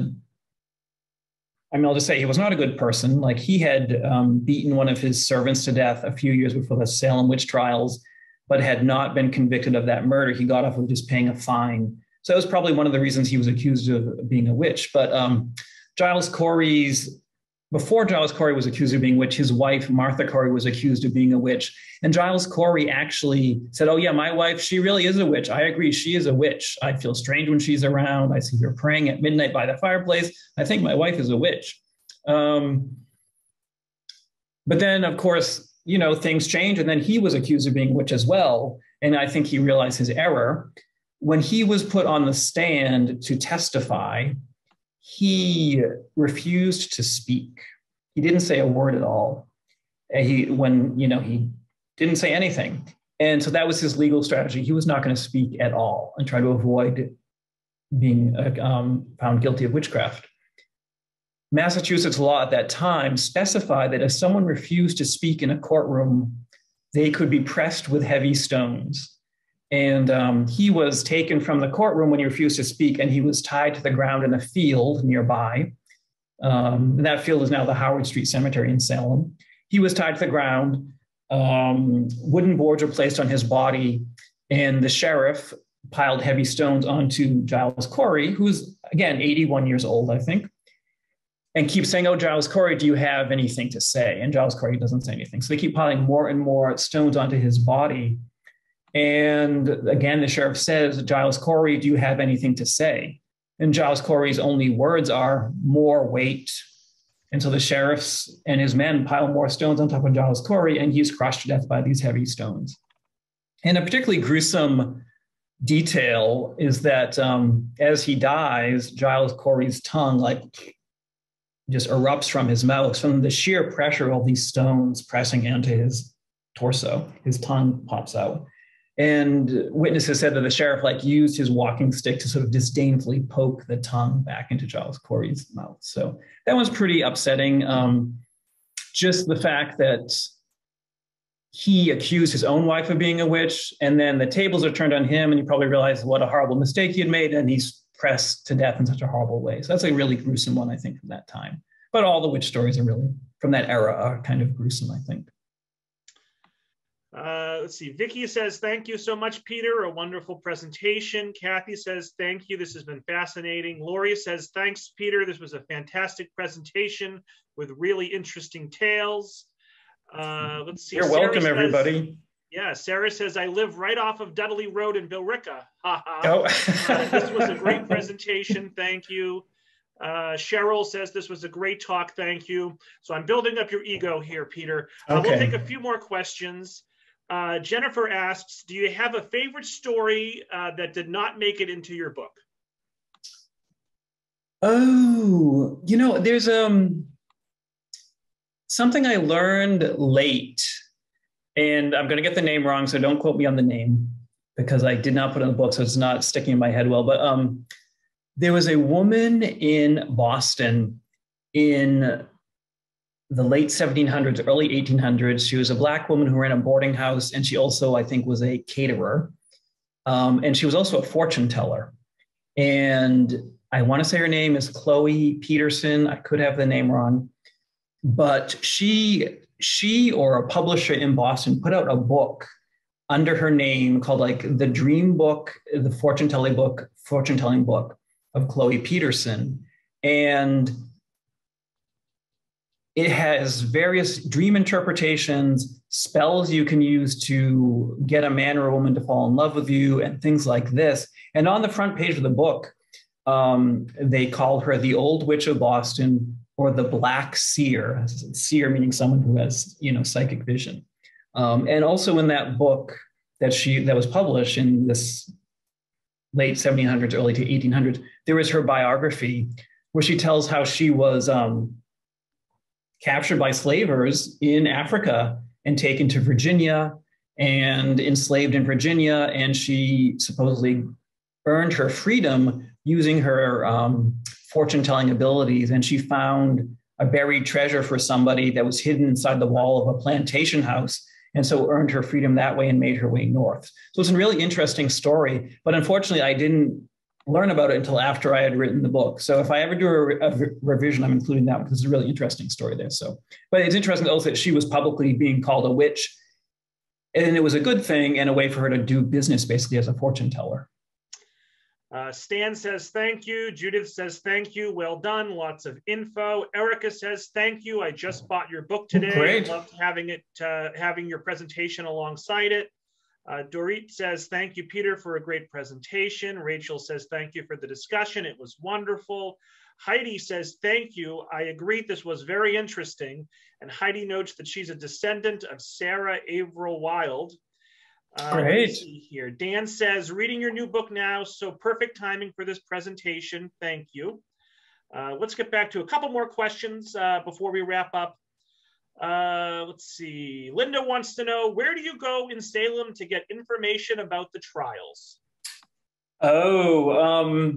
S2: I'll just say he was not a good person. Like, he had beaten one of his servants to death a few years before the Salem witch trials, but had not been convicted of that murder. He got off with just paying a fine. So that was probably one of the reasons he was accused of being a witch. But before Giles Cory was accused of being a witch, his wife, Martha Cory, was accused of being a witch. And Giles Cory actually said, oh yeah, my wife, she really is a witch. I agree, she is a witch. I feel strange when she's around. I see her praying at midnight by the fireplace. I think my wife is a witch. But then, of course, things change. And then he was accused of being a witch as well. And I think he realized his error. When he was put on the stand to testify, he refused to speak. He didn't say a word at all. He didn't say anything. And so that was his legal strategy. He was not going to speak at all and try to avoid being found guilty of witchcraft. Massachusetts law at that time specified that if someone refused to speak in a courtroom, they could be pressed with heavy stones. And he was taken from the courtroom when he refused to speak, and he was tied to the ground in a field nearby. And that field is now the Howard Street Cemetery in Salem. He was tied to the ground. Wooden boards were placed on his body, and the sheriff piled heavy stones onto Giles Cory, who's, again, 81 years old, I think, and keeps saying, oh, Giles Cory, do you have anything to say? And Giles Cory doesn't say anything. So they keep piling more and more stones onto his body. And again, the sheriff says, Giles Cory, do you have anything to say? And Giles Cory's only words are, more weight. And so the sheriffs and his men pile more stones on top of Giles Cory, and he's crushed to death by these heavy stones. And a particularly gruesome detail is that as he dies, Giles Cory's tongue just erupts from his mouth. From the sheer pressure of these stones pressing into his torso, his tongue pops out. And witnesses said that the sheriff used his walking stick to sort of disdainfully poke the tongue back into Giles Cory's mouth. So that was pretty upsetting. Just the fact that he accused his own wife of being a witch, and then the tables are turned on him, and he probably realized what a horrible mistake he had made, and he's pressed to death in such a horrible way. So that's a really gruesome one, I think, from that time. But all the witch stories are really, from that era, are kind of gruesome, I think.
S1: Let's see. Vicky says, thank you so much, Peter. A wonderful presentation. Kathy says, thank you. This has been fascinating. Lori says, thanks, Peter. This was a fantastic presentation with really interesting tales. Let's see.
S2: You're welcome, everybody.
S1: Yeah, Sarah says, I live right off of Dudley Road in Billerica.
S2: Oh.
S1: This was a great presentation. Thank you. Cheryl says, this was a great talk. Thank you. So I'm building up your ego here, Peter.
S2: Okay.
S1: We'll take a few more questions. Jennifer asks, do you have a favorite story that did not make it into your book?
S2: Oh, there's something I learned late, and I'm going to get the name wrong, so don't quote me on the name, because I did not put it in the book, so it's not sticking in my head well. But there was a woman in Boston in the late 1700s, early 1800s. She was a Black woman who ran a boarding house, and she also, I think, was a caterer. And she was also a fortune teller. And I want to say her name is Chloe Peterson. I could have the name wrong. But she or a publisher in Boston put out a book under her name called The Dream Book, the fortune telling book of Chloe Peterson. And it has various dream interpretations, spells you can use to get a man or a woman to fall in love with you, and things like this. And on the front page of the book, they call her the Old Witch of Boston, or the Black Seer. Seer meaning someone who has, psychic vision. And also in that book that was published in this late 1700s, early to 1800s, there is her biography where she tells how she was captured by slavers in Africa and taken to Virginia and enslaved in Virginia. And she supposedly earned her freedom using her fortune-telling abilities. And she found a buried treasure for somebody that was hidden inside the wall of a plantation house. and so earned her freedom that way and made her way north. So it's a really interesting story, but unfortunately I didn't learn about it until after I had written the book. So if I ever do a revision, I'm including that one because it's a really interesting story there. So, but it's interesting also that she was publicly being called a witch, and it was a good thing and a way for her to do business basically as a fortune teller.
S1: Stan says, thank you. Judith says, thank you. Well done. Lots of info. Erica says, thank you. I just bought your book today.
S2: Great.
S1: Loved having your presentation alongside it. Dorit says, thank you, Peter, for a great presentation. Rachel says, thank you for the discussion. It was wonderful. Heidi says, thank you. I agree. This was very interesting. And Heidi notes that she's a descendant of Sarah Averill Wild.
S2: Great.
S1: Let's see here. Dan says, reading your new book now, so perfect timing for this presentation. Thank you. Let's get back to a couple more questions before we wrap up. Let's see. Linda wants to know, where do you go in Salem to get information about the trials?
S2: Oh,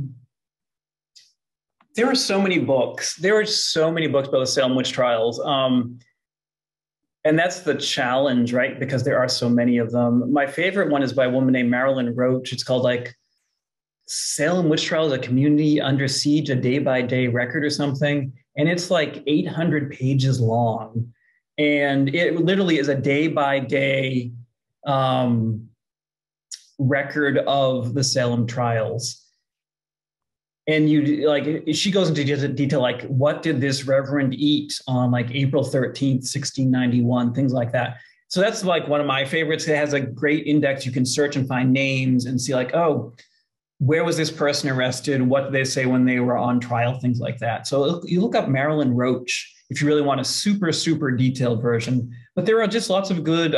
S2: there are so many books. There are so many books about the Salem witch trials. And that's the challenge, right? Because there are so many of them. My favorite one is by a woman named Marilyn Roach. It's called like Salem Witch Trials, a Community Under Siege, a day-by-day record or something. And it's like 800 pages long. And it literally is a day-by-day record of the Salem trials. And you like, she goes into detail, like what did this reverend eat on like April 13th, 1691, things like that. So that's like one of my favorites. It has a great index. You can search and find names and see like, oh, where was this person arrested? What did they say when they were on trial? Things like that. So you look up Marilyn Roach if you really want a super, super detailed version. But there are just lots of good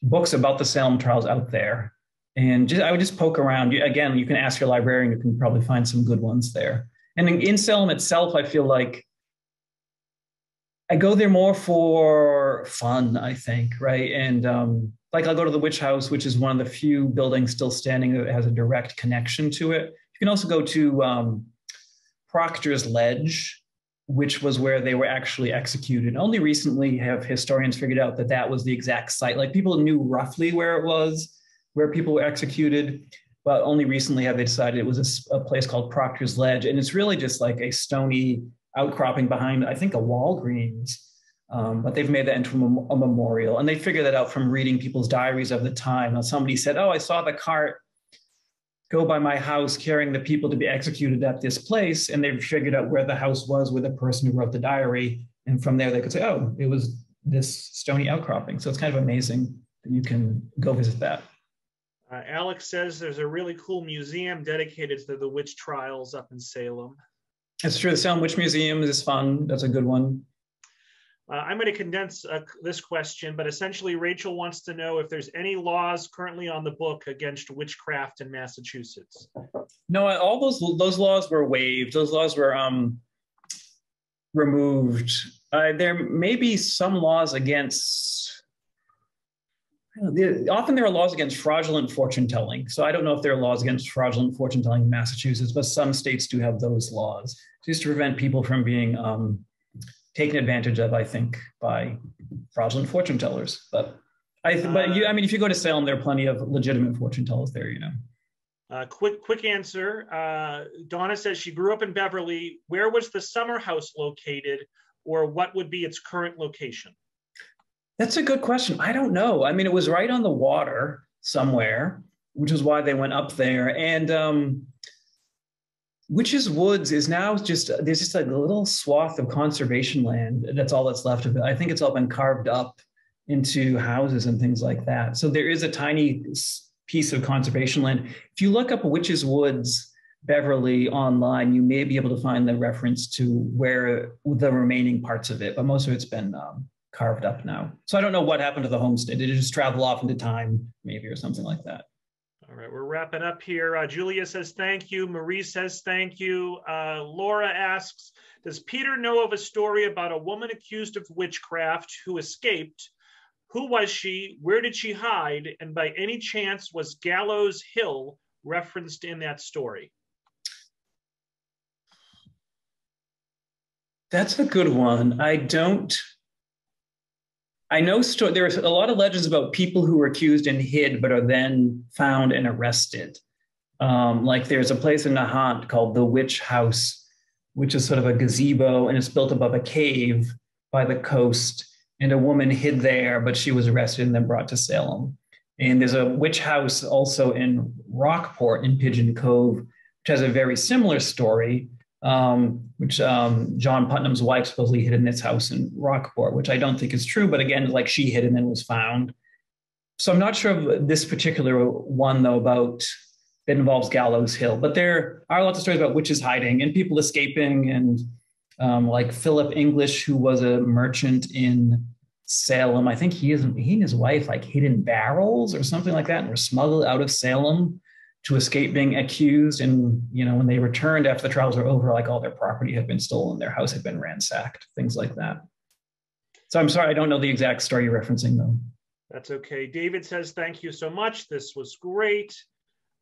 S2: books about the Salem trials out there. And I would just poke around. Again, you can ask your librarian. You can probably find some good ones there. And in Salem itself, I feel like I go there more for fun, I think, right? And like I'll go to the Witch House, which is one of the few buildings still standing that has a direct connection to it. You can also go to Proctor's Ledge, which was where they were actually executed. Only recently have historians figured out that that was the exact site. Like people knew roughly where it was, where people were executed, but only recently have they decided it was a place called Proctor's Ledge. And it's really just like a stony outcropping behind, I think, a Walgreens. But they've made that into a memorial. And they figured that out from reading people's diaries of the time. Now, somebody said, oh, I saw the cart go by my house carrying the people to be executed at this place. And they figured out where the house was with the person who wrote the diary. And from there, they could say, oh, it was this stony outcropping. So it's kind of amazing that you can go visit that.
S1: Alex says there's a really cool museum dedicated to the witch trials up in Salem.
S2: That's true. The Salem Witch Museum is fun. That's a good one.
S1: I'm going to condense this question, but essentially Rachel wants to know if there's any laws currently on the book against witchcraft in Massachusetts.
S2: No, all those laws were waived. Those laws were removed. There may be some laws against. Often there are laws against fraudulent fortune telling. So I don't know if there are laws against fraudulent fortune telling in Massachusetts, but some states do have those laws just to prevent people from being taken advantage of, I think, by fraudulent fortune tellers. But I mean, if you go to Salem, there are plenty of legitimate fortune tellers there, you know.
S1: Quick answer. Donna says she grew up in Beverly. Where was the summer house located, or what would be its current location?
S2: That's a good question. I don't know. I mean, it was right on the water somewhere, which is why they went up there. And Witches Woods is now there's just like a little swath of conservation land. That's all that's left of it. I think it's all been carved up into houses and things like that. So there is a tiny piece of conservation land. If you look up Witches Woods, Beverly online, you may be able to find the reference to where the remaining parts of it, but most of it's been carved up now. So I don't know what happened to the homestead. Did it just travel off into time, maybe, or something like that?
S1: All right, we're wrapping up here. Julia says thank you. Marie says thank you. Laura asks, does Peter know of a story about a woman accused of witchcraft who escaped? Who was she? Where did she hide? And by any chance, was Gallows Hill referenced in that story?
S2: That's a good one. I don't I know there's a lot of legends about people who were accused and hid, but are then found and arrested. Like there's a place in Nahant called the Witch House, which is sort of a gazebo, and it's built above a cave by the coast. And a woman hid there, but she was arrested and then brought to Salem. And there's a witch house also in Rockport in Pigeon Cove, which has a very similar story, which John Putnam's wife supposedly hid in this house in Rockport, which I don't think is true. But again, like she hid and then was found. So I'm not sure of this particular one, though, about that involves Gallows Hill. But there are lots of stories about witches hiding and people escaping, and like Philip English, who was a merchant in Salem. I think he and his wife like hid in barrels or something like that and were smuggled out of Salem to escape being accused. And, you know, when they returned after the trials were over, like all their property had been stolen, their house had been ransacked, things like that. So I'm sorry, I don't know the exact story you're referencing, though.
S1: That's okay. David says, thank you so much. This was great.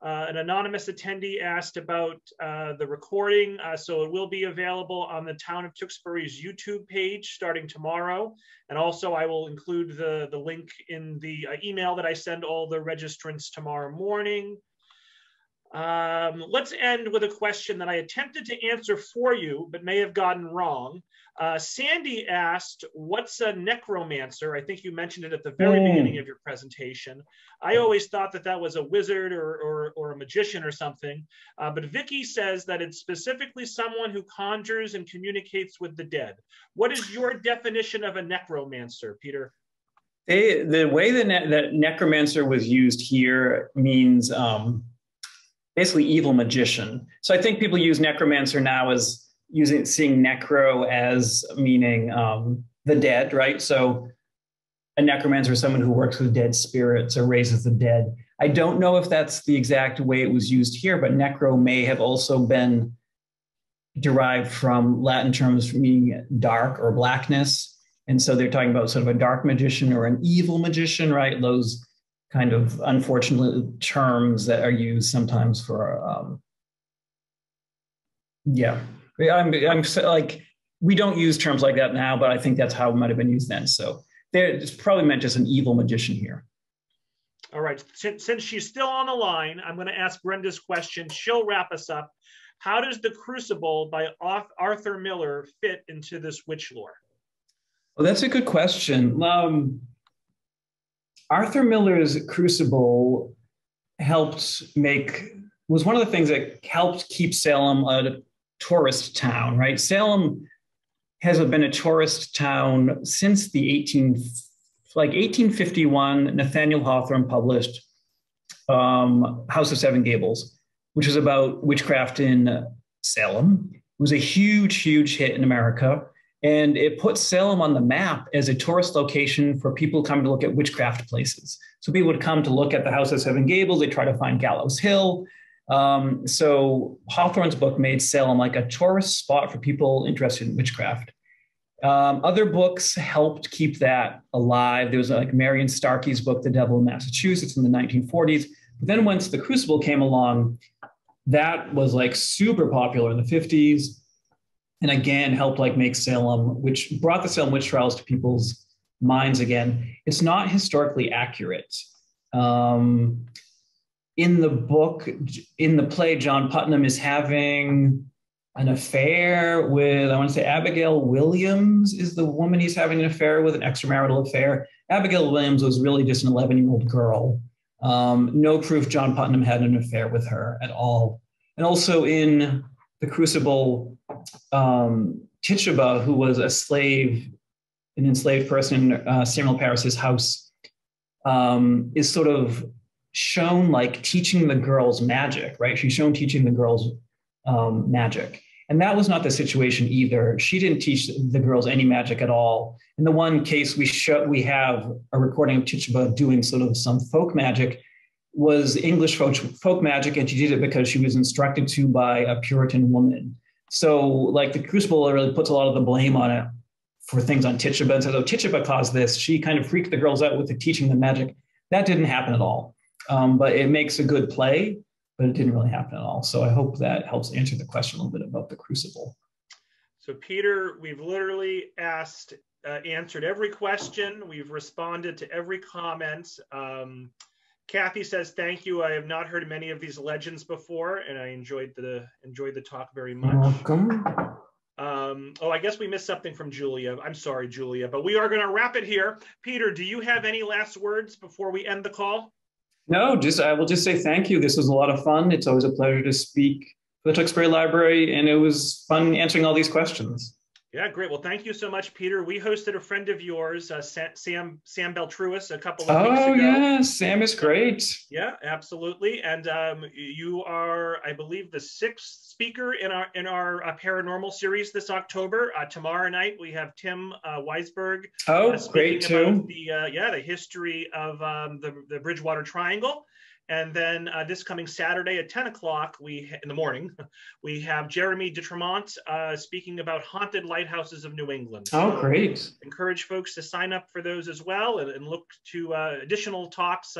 S1: An anonymous attendee asked about the recording. So it will be available on the Town of Tewksbury's YouTube page starting tomorrow. And also I will include the link in the email that I send all the registrants tomorrow morning. Let's end with a question that I attempted to answer for you, but may have gotten wrong. Sandy asked, what's a necromancer? I think you mentioned it at the very beginning of your presentation. I always thought that that was a wizard or a magician or something, but Vicky says that it's specifically someone who conjures and communicates with the dead. What is your definition of a necromancer, Peter?
S2: The way that necromancer was used here means basically evil magician. So I think people use necromancer now as seeing necro as meaning the dead, right? So a necromancer is someone who works with dead spirits or raises the dead. I don't know if that's the exact way it was used here, but necro may have also been derived from Latin terms meaning dark or blackness. And so they're talking about sort of a dark magician or an evil magician, right? Those kind of unfortunate terms that are used sometimes for, yeah. I'm like, we don't use terms like that now, but I think that's how it might have been used then. So it's probably meant as an evil magician here.
S1: All right, since she's still on the line, I'm going to ask Brenda's question. She'll wrap us up. How does The Crucible by Arthur Miller fit into this witch lore?
S2: Well, that's a good question. Arthur Miller's Crucible was one of the things that helped keep Salem a tourist town, right? Salem has been a tourist town since the 1851. Nathaniel Hawthorne published House of Seven Gables, which is about witchcraft in Salem. It was a huge, huge hit in America. And it put Salem on the map as a tourist location for people coming to look at witchcraft places. So people would come to look at the House of Seven Gables. They try to find Gallows Hill. So Hawthorne's book made Salem like a tourist spot for people interested in witchcraft. Other books helped keep that alive. There was like Marion Starkey's book, The Devil in Massachusetts, in the 1940s. But then once The Crucible came along, that was like super popular in the 50s. And again, helped like make Salem, which brought the Salem witch trials to people's minds again. It's not historically accurate. In the play, John Putnam is having an affair with, I want to say Abigail Williams is the woman he's having an affair with, an extramarital affair. Abigail Williams was really just an 11-year-old girl. No proof John Putnam had an affair with her at all. And also in The Crucible, Tituba, who was an enslaved person in Samuel Parris's house, is sort of shown like teaching the girls magic, right? She's shown teaching the girls magic. And that was not the situation either. She didn't teach the girls any magic at all. In the one case we have a recording of Tituba doing sort of some folk magic, was English folk magic, and she did it because she was instructed to by a Puritan woman. So like The Crucible really puts a lot of the blame on it for things on Tituba, and says, oh, Tituba caused this. She kind of freaked the girls out with the teaching them magic. That didn't happen at all. But it makes a good play, but it didn't really happen at all. So I hope that helps answer the question a little bit about The Crucible.
S1: So Peter, we've literally asked answered every question. We've responded to every comment. Kathy says, thank you. I have not heard many of these legends before, and I enjoyed the talk very much.
S2: Welcome.
S1: Oh, I guess we missed something from Julia. I'm sorry, Julia, but we are going to wrap it here. Peter, do you have any last words before we end the call?
S2: No, I will just say thank you. This was a lot of fun. It's always a pleasure to speak for the Tewksbury Library, and it was fun answering all these questions.
S1: Yeah, great. Well, thank you so much, Peter. We hosted a friend of yours, Sam Beltruis, a couple of weeks ago.
S2: Oh, yeah, Sam is great.
S1: Yeah, absolutely. And you are, I believe, the 6th speaker in our paranormal series this October. Tomorrow night we have Tim Weisberg.
S2: Oh, great too.
S1: About the history of the Bridgewater Triangle. And then this coming Saturday at 10 o'clock, in the morning, we have Jeremy DeTremont speaking about haunted lighthouses of New England.
S2: Oh, great.
S1: Encourage folks to sign up for those as well, and look to additional talks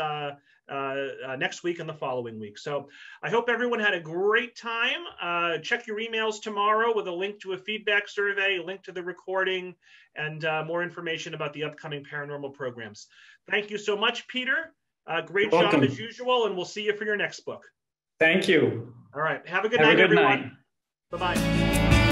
S1: next week and the following week. So I hope everyone had a great time. Check your emails tomorrow with a link to a feedback survey, a link to the recording, and more information about the upcoming paranormal programs. Thank you so much, Peter. Great job as usual, and we'll see you for your next book.
S2: Thank you.
S1: All right. Have a good night, everyone. Bye-bye.